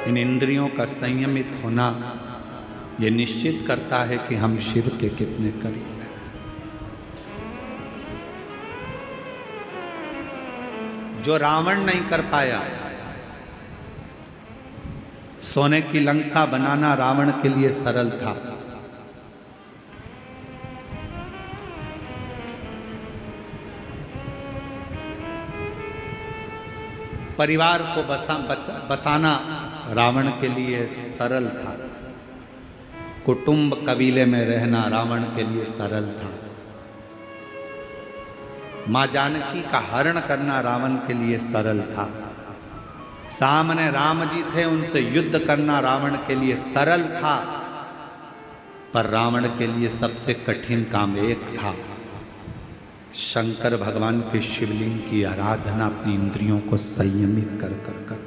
इन इंद्रियों का संयमित होना ये निश्चित करता है कि हम शिव के कितने करीब हैं। जो रावण नहीं कर पाया, सोने की लंका बनाना रावण के लिए सरल था। परिवार को बसाना रावण के लिए सरल था। कुटुंब कबीले में रहना रावण के लिए सरल था। मां जानकी का हरण करना रावण के लिए सरल था। सामने राम जी थे, उनसे युद्ध करना रावण के लिए सरल था। पर रावण के लिए सबसे कठिन काम एक था, शंकर भगवान के शिवलिंग की आराधना अपनी इंद्रियों को संयमित कर करना।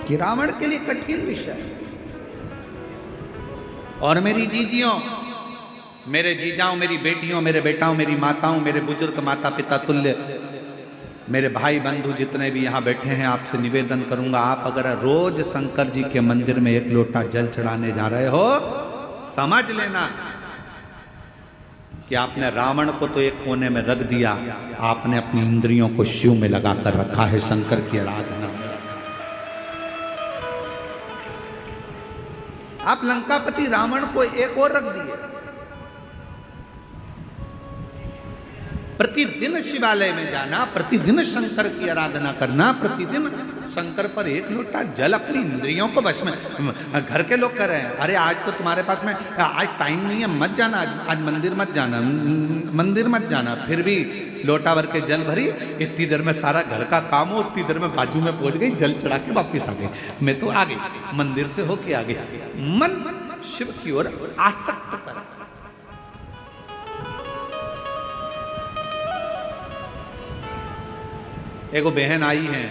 कि रावण के लिए कठिन विषय। और मेरी जीजियों, मेरे जीजाओं, मेरी बेटियों, मेरे बेटाओं, मेरी माताओं, मेरे बुजुर्ग माता पिता तुल्य, मेरे भाई बंधु जितने भी यहाँ बैठे हैं, आपसे निवेदन करूंगा, आप अगर रोज शंकर जी के मंदिर में एक लोटा जल चढ़ाने जा रहे हो, समझ लेना कि आपने रावण को तो एक कोने में रख दिया, आपने अपनी इंद्रियों को शिव में लगाकर रखा है, शंकर की आराधना में। आप लंकापति रावण को एक और रख दिए। प्रतिदिन शिवालय में जाना, प्रतिदिन शंकर की आराधना करना, प्रतिदिन शंकर पर एक लोटा जल अपनी इंद्रियों को वश में। घर के लोग कह रहे हैं, अरे आज तो तुम्हारे पास में आज टाइम नहीं है, मत जाना, आज मंदिर मत जाना, मंदिर मत जाना। फिर भी लोटा भर के जल भरी, इतनी देर में सारा घर का काम हो, उतनी देर में बाजू में पहुंच गई, जल चढ़ा के वापिस आ गई। मैं तो आ गई, मंदिर से होके आ गई। मन शिव की ओर आसक्त कर। एगो बहन आई है,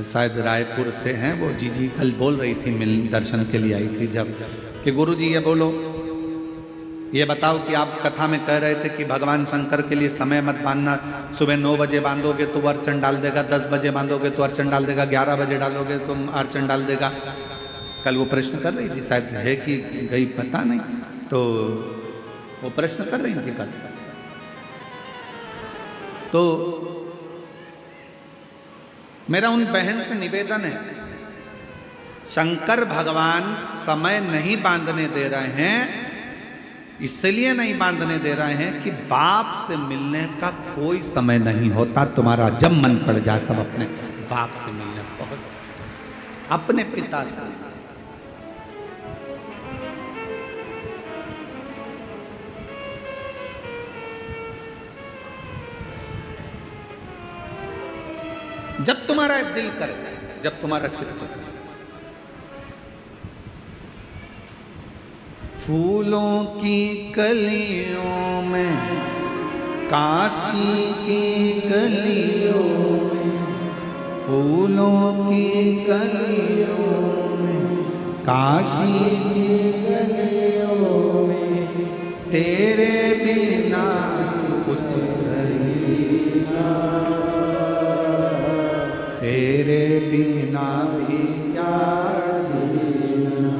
शायद रायपुर से हैं, वो जीजी कल बोल रही थी, मिल दर्शन के लिए आई थी जब, कि गुरुजी ये बोलो, ये बताओ कि आप कथा में कह रहे थे कि भगवान शंकर के लिए समय मत बांधना, सुबह 9 बजे बांधोगे तो वो अर्चन डाल देगा, 10 बजे बांधोगे तो अर्चन डाल देगा, 11 बजे डालोगे तो अर्चन डाल देगा। कल वो प्रश्न कर रही थी, शायद है कि गई पता नहीं, तो वो प्रश्न कर रही थी कल। तो मेरा उन बहन से निवेदन है, शंकर भगवान समय नहीं बांधने दे रहे हैं, इसलिए नहीं बांधने दे रहे हैं कि बाप से मिलने का कोई समय नहीं होता। तुम्हारा जब मन पड़ जाए तब अपने बाप से मिलने पहुंच, अपने पिता से। जब तुम्हारा दिल करे, जब तुम्हारा चित्त करे। फूलों की कलियों में, काशी की गलियों में, फूलों की कलियों में, काशी की गलियों में, तेरे बिना कुछ नहीं ना, तेरे बिना भी क्या जीना,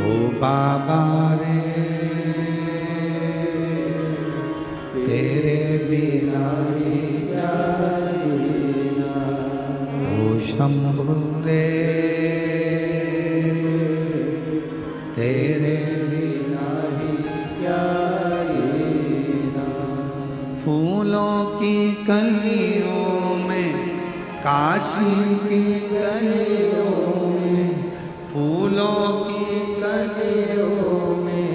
ओ बाबा रे, तेरे बिना भी शंभु रे तेरे बिना ही क्या लीला। फूलों की कलियों में काशी की गलियों में, फूलों की गलियों में,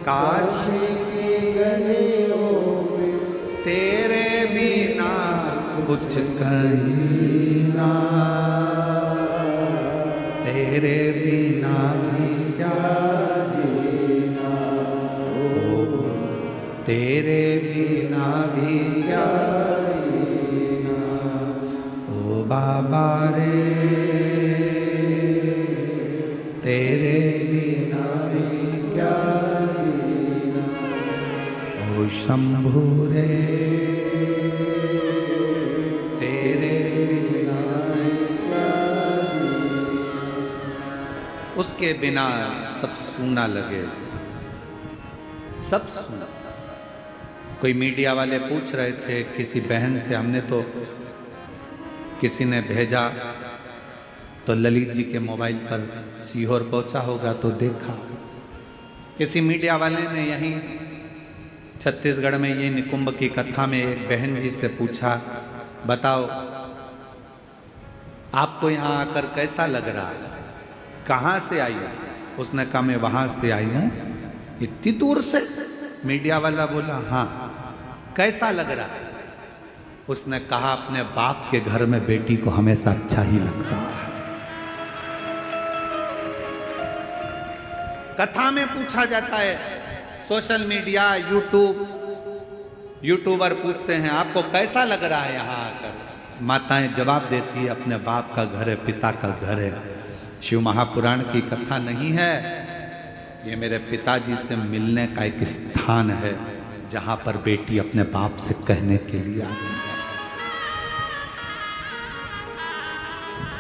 काशी की गलियों में, तेरे बिना कुछ कहीं ना, तेरे बिना भी क्या जीना। ओ तेरे बिना भी क्या जीना। ओ बाबा रे तेरे बिना भी क्या जीना। ओ शंभु रे तेरे बिना क्या जीना। उसके बिना सब सूना लगे, सब सूना। कोई मीडिया वाले पूछ रहे थे किसी बहन से, हमने तो किसी ने भेजा तो ललित जी के मोबाइल पर सीहोर पहुंचा होगा तो देखा, किसी मीडिया वाले ने यहीं छत्तीसगढ़ में ये निकुंभ की कथा में एक बहन जी से पूछा, बताओ आपको यहाँ आकर कैसा लग रहा है, कहाँ से आई है? उसने कहा मैं वहां से आई हूं, इतनी दूर से। मीडिया वाला बोला हाँ, कैसा लग रहा है? उसने कहा अपने बाप के घर में बेटी को हमेशा अच्छा ही लगता है। कथा में पूछा जाता है, सोशल मीडिया, यूट्यूबर पूछते हैं आपको कैसा लग रहा है यहाँ आकर? माताएं जवाब देती है अपने बाप का घर है, पिता का घर है। शिव महापुराण की कथा नहीं है, ये मेरे पिताजी से मिलने का एक स्थान है जहां पर बेटी अपने बाप से कहने के लिए आती है।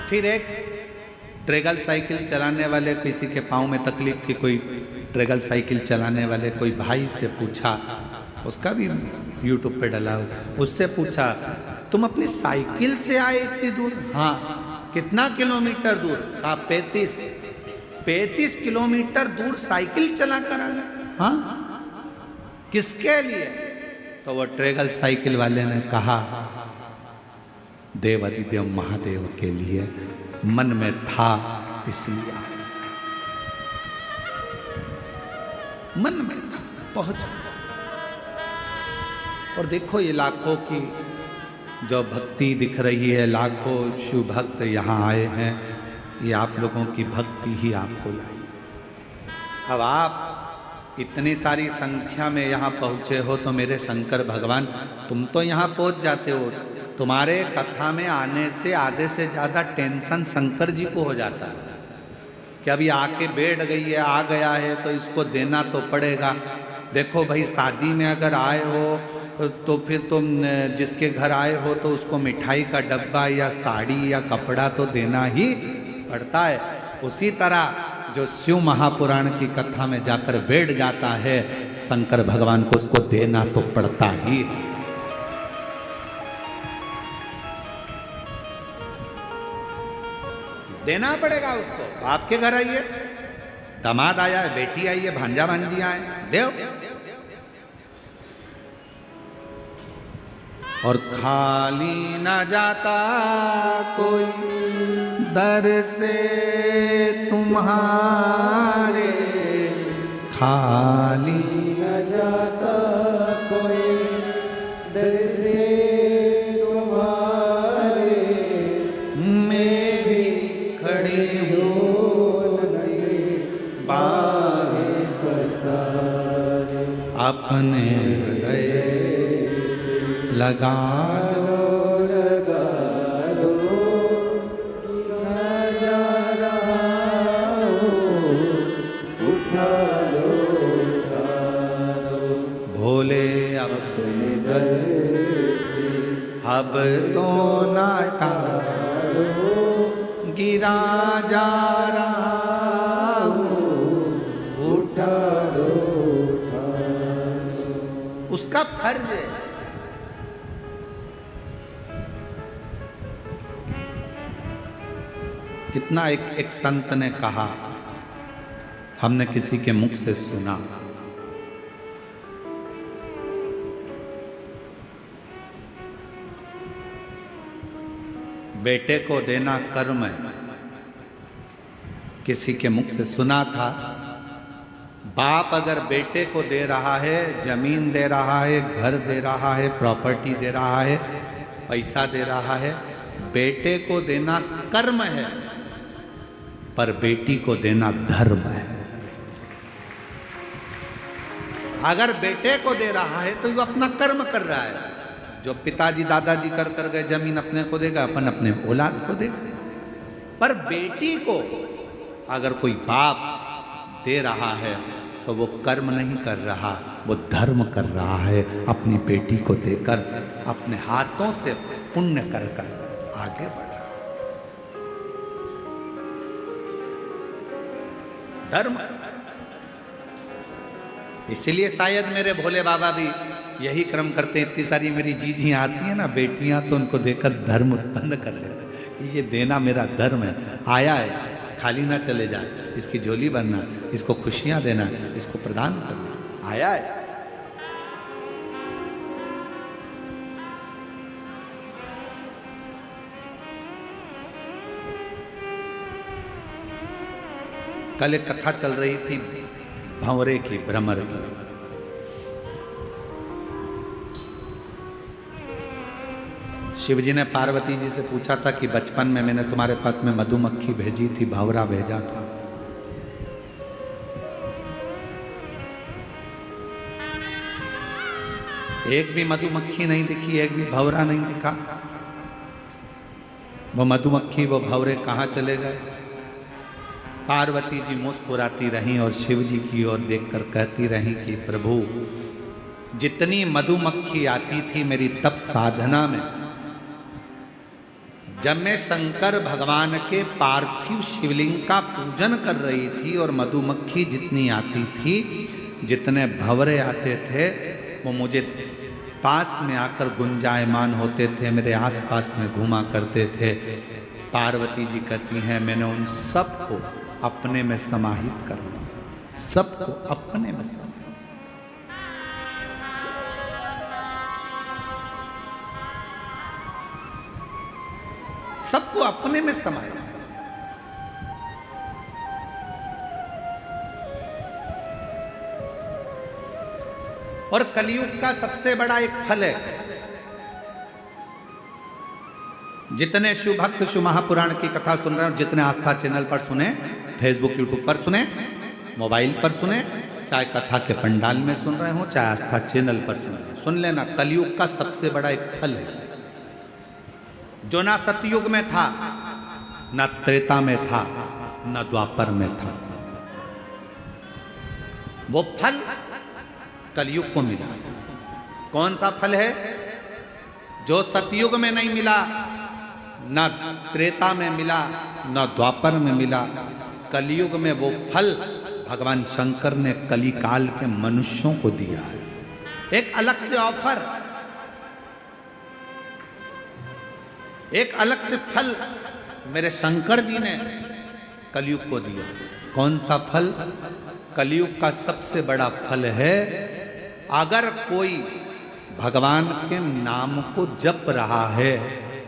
फिर एक ट्रेगल साइकिल चलाने वाले, किसी के पाँव में तकलीफ थी, कोई ट्रेगल साइकिल चलाने वाले कोई भाई से पूछा, उसका भी यूट्यूब पे डला हो, उससे पूछा तुम अपनी साइकिल से आए इतनी दूर? हाँ। कितना किलोमीटर दूर? कहा 35 किलोमीटर दूर साइकिल चला कर आना। हाँ, किसके लिए? तो वो ट्रेगल साइकिल वाले ने कहा देव अधिदेव महादेव के लिए, मन में था इसलिए, मन में था, पहुंच। और देखो ये लाखों की जो भक्ति दिख रही है, लाखों शिव भक्त यहाँ आए हैं, ये आप लोगों की भक्ति ही आपको लाई। अब आप इतनी सारी संख्या में यहाँ पहुँचे हो तो मेरे शंकर भगवान तुम तो यहाँ पहुँच जाते हो। तुम्हारे कथा में आने से आधे से ज़्यादा टेंशन शंकर जी को हो जाता है कि अभी आके बैठ गई है, आ गया है तो इसको देना तो पड़ेगा। देखो भाई, शादी में अगर आए हो तो फिर तुम जिसके घर आए हो तो उसको मिठाई का डब्बा या साड़ी या कपड़ा तो देना ही पड़ता है। उसी तरह जो शिव महापुराण की कथा में जाकर बैठ जाता है, शंकर भगवान को उसको देना तो पड़ता ही। देना पड़ेगा उसको। आपके घर आइए, दामाद आया है, बेटी आई है, भांजा भांजी आए, देव। और खाली न जाता कोई दर से तुम्हारे, खाली न जाता कोई दर से तुम्हारे, मेरी खड़ी हो बाहें पसारे, अपने हृदय लगा लो, लगा लो, गिरा जा रहा हो, उठा लो, उठा लो, भोले अपने दर से अब तो ना टालो, गिरा जा रहा हूँ, उठा लो, उठा लो। उसका फर्ज है। कितना एक संत ने कहा, हमने किसी के मुख से सुना, बेटे को देना कर्म है। किसी के मुख से सुना था, बाप अगर बेटे को दे रहा है, जमीन दे रहा है, घर दे रहा है, प्रॉपर्टी दे रहा है, पैसा दे रहा है, बेटे को देना कर्म है, पर बेटी को देना धर्म है। अगर बेटे को दे रहा है तो वो अपना कर्म कर रहा है। जो पिताजी दादाजी कर गए जमीन अपने को देगा, अपन अपने औलाद को देगा। पर बेटी को अगर कोई बाप दे रहा है तो वो कर्म नहीं कर रहा, वो धर्म कर रहा है। अपनी बेटी को देकर अपने हाथों से पुण्य कर आगे बढ़ रहा, धर्म। इसलिए शायद मेरे भोले बाबा भी यही क्रम करते हैं। इतनी सारी मेरी जीजियाँ आती हैं ना, बेटियां, तो उनको देकर धर्म उत्पन्न कर लेते हैं। ये देना मेरा धर्म है, आया है, खाली ना चले जाए, इसकी झोली भरना, इसको खुशियां देना, इसको प्रदान करना, आया है। कल एक कथा चल रही थी भंवरे की, भ्रमर की। शिवजी ने पार्वती जी से पूछा था कि बचपन में मैंने तुम्हारे पास में मधुमक्खी भेजी थी, भंवरा भेजा था। एक भी मधुमक्खी नहीं दिखी, एक भी भंवरा नहीं दिखा। वो मधुमक्खी वो भंवरे कहाँ चले गए? पार्वती जी मुस्कुराती रहीं और शिव जी की ओर देखकर कहती रहीं कि प्रभु, जितनी मधुमक्खी आती थी मेरी तप साधना में, जब मैं शंकर भगवान के पार्थिव शिवलिंग का पूजन कर रही थी, और मधुमक्खी जितनी आती थी, जितने भंवरे आते थे, वो मुझे पास में आकर गुंजायमान होते थे, मेरे आसपास में घूमा करते थे। पार्वती जी कहती हैं, मैंने उन सबको अपने में समाहित कर लिया, सबको अपने में समाहित। सबको अपने में समाया। और कलयुग का सबसे बड़ा एक फल है, जितने शिव भक्त शिव महापुराण की कथा सुन रहे हो, जितने आस्था चैनल पर सुने, फेसबुक यूट्यूब पर सुने, मोबाइल पर सुने, चाहे कथा के पंडाल में सुन रहे हो, चाहे आस्था चैनल पर सुने, सुन लेना, कलयुग का सबसे बड़ा एक फल है, जो ना सतयुग में था, न त्रेता में था, न द्वापर में था। वो फल कलयुग को मिला। कौन सा फल है? जो सतयुग में नहीं मिला, न त्रेता में मिला, न द्वापर में मिला। कलयुग में वो फल भगवान शंकर ने कली काल के मनुष्यों को दिया है। एक अलग से ऑफर, एक अलग से फल मेरे शंकर जी ने कलयुग को दिया। कौन सा फल? कलयुग का सबसे बड़ा फल है, अगर कोई भगवान के नाम को जप रहा है,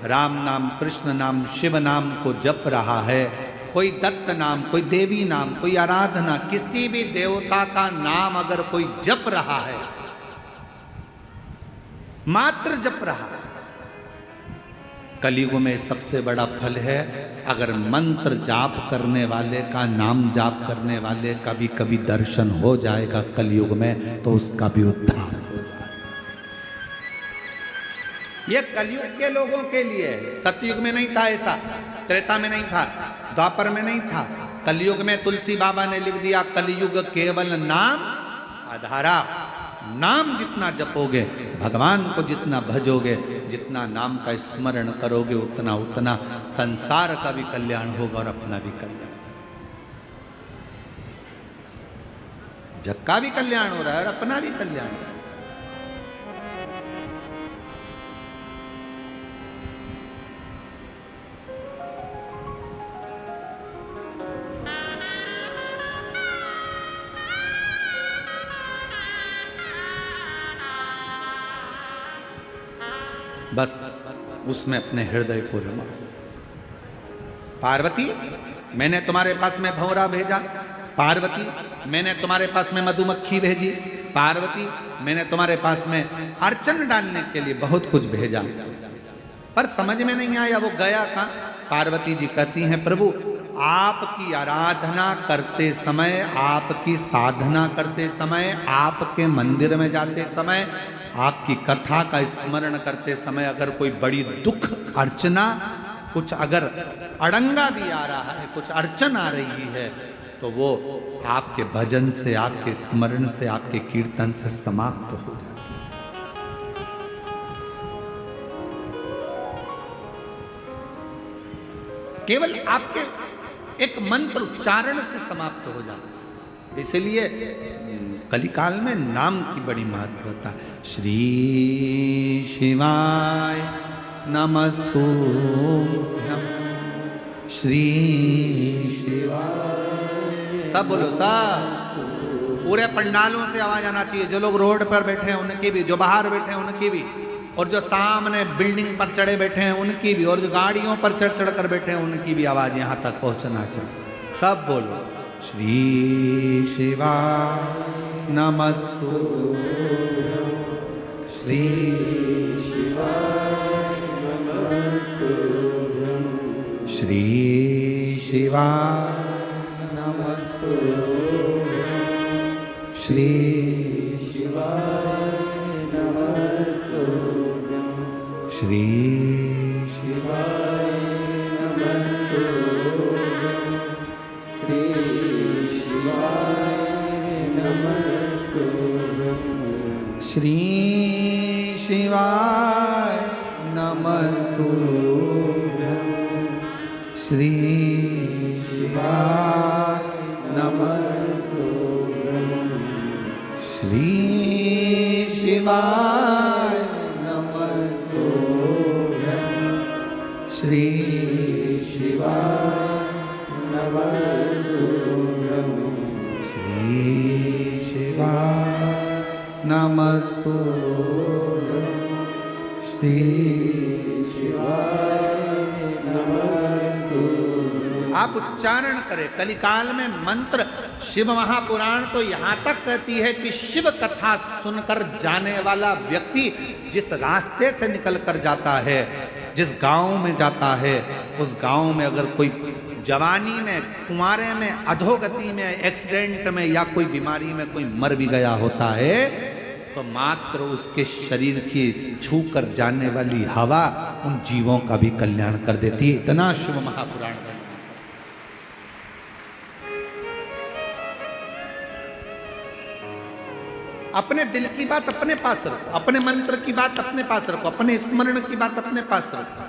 राम नाम, कृष्ण नाम, शिव नाम को जप रहा है, कोई दत्त नाम, कोई देवी नाम, कोई आराधना, किसी भी देवता का नाम अगर कोई जप रहा है, मात्र जप रहा है, कलयुग में सबसे बड़ा फल है। अगर मंत्र जाप करने वाले का, नाम जाप करने वाले का भी कभी दर्शन हो जाएगा कलयुग में, तो उसका भी उद्धार हो जाएगा। ये कलयुग के लोगों के लिए है। सतयुग में नहीं था ऐसा, त्रेता में नहीं था, द्वापर में नहीं था। कलयुग में तुलसी बाबा ने लिख दिया, कलयुग केवल नाम आधारा। नाम जितना जपोगे, भगवान को जितना भजोगे, जितना नाम का स्मरण करोगे, उतना उतना संसार का भी कल्याण होगा और अपना भी कल्याण, जग का भी कल्याण हो रहा है और अपना भी कल्याण। बस उसमें अपने हृदय को रमा। पार्वती, मैंने तुम्हारे पास में भंवरा भेजा। पार्वती, मैंने तुम्हारे पास में मधुमक्खी भेजी। पार्वती, मैंने तुम्हारे पास में अर्चन डालने के लिए बहुत कुछ भेजा, पर समझ में नहीं आया वो गया कहाँ। पार्वती जी कहती हैं, प्रभु आपकी आराधना करते समय, आपकी साधना करते समय, आपके मंदिर में जाते समय, आपकी कथा का स्मरण करते समय अगर कोई बड़ी दुख अर्चना, कुछ अगर अड़ंगा भी आ रहा है, कुछ अड़चन आ रही है, तो वो आपके भजन से, आपके स्मरण से, आपके कीर्तन से समाप्त हो जाए। केवल आपके एक मंत्र उच्चारण से समाप्त हो जाता। इसलिए कलिकाल में नाम की बड़ी महत्वता। श्री शिवाय नमस्तुभ्यं, श्री शिवाय। सब बोलो, सब पूरे पंडालों से आवाज आना चाहिए। जो लोग रोड पर बैठे हैं उनकी भी, जो बाहर बैठे हैं उनकी भी, और जो सामने बिल्डिंग पर चढ़े बैठे हैं उनकी भी, और जो गाड़ियों पर चढ़ चढ़ कर बैठे हैं उनकी भी आवाज यहां तक पहुंचना चाहिए। सब बोलो, श्री शिवाय नमस्तुभ्यं, श्री शिवाय नमस्तुभ्यं, श्री शिवाय नमस्तुभ्यं, श्री शिवाय नमस्तुभ्यं, श्री शिवाय नमस्तुभ्यं, श्री शिवाय नमस्तुभ्यं, श्री शिवाय नमस्तुभ्यं, श्री शिवाय नमस्तुभ्यं, श्री शिवाय नमस्तुभ्यं, श्री शिवाय नमस्तुभ्यं, श्री शिवाय नमस्तुभ्यं, श्री शिवाय नमस्तुभ्यं। आप उच्चारण करें। कलिकाल में मंत्र, शिव महापुराण तो यहाँ तक कहती है कि शिव कथा सुनकर जाने वाला व्यक्ति जिस रास्ते से निकल कर जाता है, जिस गांव में जाता है, उस गांव में अगर कोई जवानी में, कुंवारे में, अधोगति में, एक्सीडेंट में या कोई बीमारी में कोई मर भी गया होता है, तो मात्र उसके शरीर की छू कर जाने वाली हवा उन जीवों का भी कल्याण कर देती है। इतना शिव महापुराण है। अपने दिल की बात अपने पास रखो, अपने मंत्र की बात अपने पास रखो, अपने स्मरण की बात अपने पास रखो।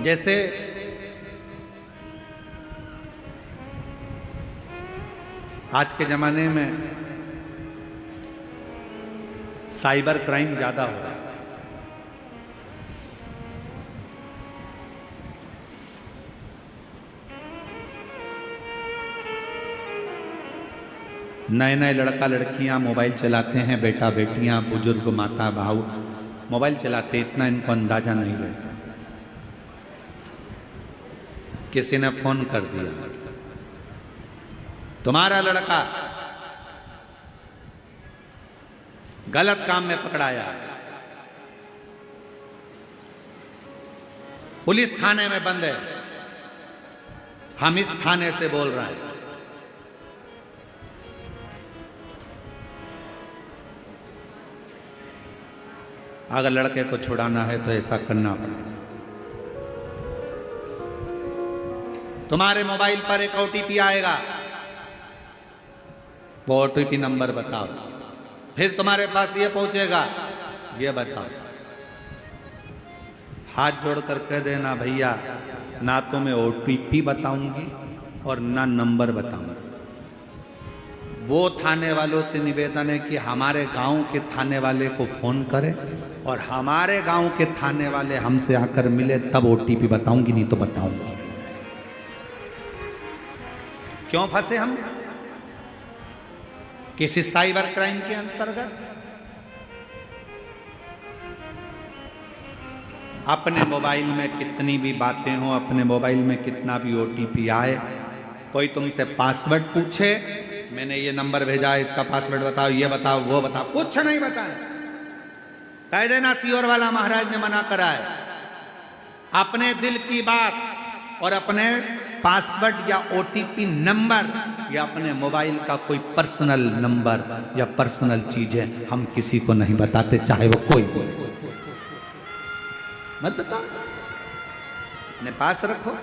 जैसे आज के जमाने में साइबर क्राइम ज्यादा हो रहा है। नए नए लड़का लड़कियां मोबाइल चलाते हैं, बेटा बेटियां, बुजुर्ग, माता भाऊ मोबाइल चलाते, इतना इनको अंदाजा नहीं रहता। किसी ने फोन कर दिया, तुम्हारा लड़का गलत काम में पकड़ाया, पुलिस थाने में बंद है, हम इस थाने से बोल रहे हैं। अगर लड़के को छुड़ाना है तो ऐसा करना पड़ेगा। तुम्हारे मोबाइल पर एक ओटीपी आएगा, वो ओटीपी नंबर बताओ, फिर तुम्हारे पास ये पहुंचेगा, ये बताओ। हाथ जोड़कर कह देना, भैया ना तो मैं ओटीपी बताऊंगी और ना नंबर बताऊंगी। वो थाने वालों से निवेदन है कि हमारे गांव के थाने वाले को फोन करें और हमारे गांव के थाने वाले हमसे आकर मिले, तब ओटीपी बताऊंगी, नहीं तो बताऊंगी। क्यों फंसे हम? किसी साइबर क्राइम के अंतर्गत अपने मोबाइल में कितनी भी बातें हो, अपने मोबाइल में कितना भी ओटीपी आए, कोई तुमसे पासवर्ड पूछे, मैंने ये नंबर भेजा है, इसका पासवर्ड बताओ, ये बताओ, वो बताओ, कुछ नहीं बताए, कह देना सीओर वाला महाराज ने मना करा है। अपने दिल की बात और अपने पासवर्ड या ओटीपी नंबर या अपने मोबाइल का कोई पर्सनल नंबर या पर्सनल चीजें हम किसी को नहीं बताते, चाहे वो कोई भी, मत बताओ, अपने पास रखो।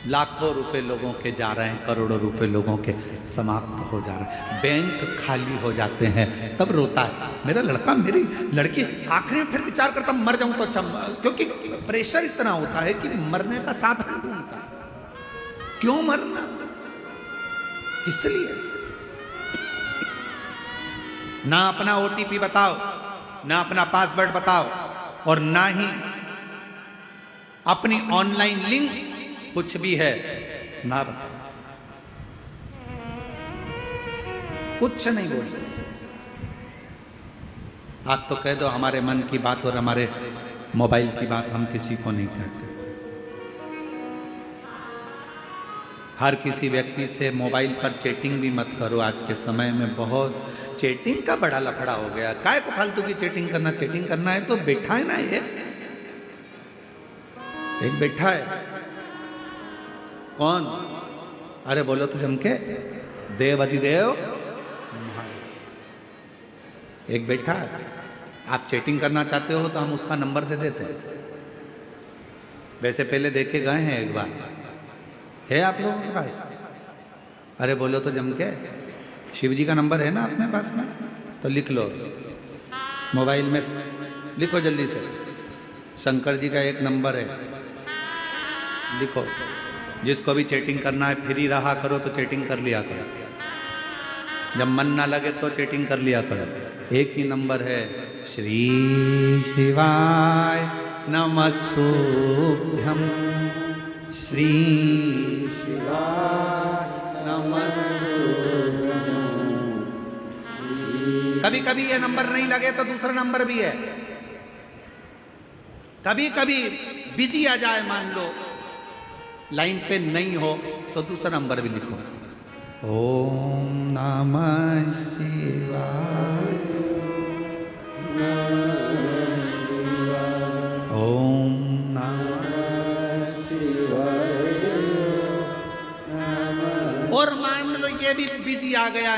लाखों रुपए लोगों के जा रहे हैं, करोड़ों रुपए लोगों के समाप्त हो जा रहे हैं, बैंक खाली हो जाते हैं, तब रोता है मेरा लड़का, मेरी लड़की। आखिरी में फिर विचार करता मर जाऊं तो अच्छा, क्योंकि प्रेशर इतना होता है कि मरने का साधन ढूंढता है। क्यों मरना, इसलिए ना अपना ओटीपी बताओ, ना अपना पासवर्ड बताओ, और ना ही अपनी ऑनलाइन लिंक कुछ भी है ना बताओ, कुछ नहीं बोल सकते। आप तो कह दो हमारे मन की बात और हमारे मोबाइल की बात हम किसी को नहीं कहते। हर किसी व्यक्ति से मोबाइल पर चैटिंग भी मत करो। आज के समय में बहुत चैटिंग का बड़ा लफड़ा हो गया। काय को फालतू की चैटिंग करना, चैटिंग करना है तो बैठा है ना, एक बैठा है, कौन, अरे बोलो तो जमके, देव अधिदेव, एक बैठा है। आप चैटिंग करना चाहते हो तो हम उसका नंबर दे देते हैं। वैसे पहले देखे गए हैं एक बार, है आप लोगों के पास? अरे बोलो तो जमके, शिव जी का नंबर है ना अपने पास में, तो लिख लो मोबाइल में, लिखो जल्दी से। शंकर जी का एक नंबर है, लिखो। जिसको भी चैटिंग करना है, फ्री रहा करो तो चैटिंग कर लिया करो, जब मन ना लगे तो चैटिंग कर लिया करो। एक ही नंबर है, श्री शिवाय नमस्तुभ्यं, श्री शिवाय नमस्तुभ्यं। कभी कभी ये नंबर नहीं लगे तो दूसरा नंबर भी है, कभी कभी बिजी आ जाए, मान लो लाइन पे नहीं हो तो दूसरा नंबर भी लिखो। ओम नमः शिवाय, ओम नमः शिवाय। और मान लो ये भी बिजी आ गया,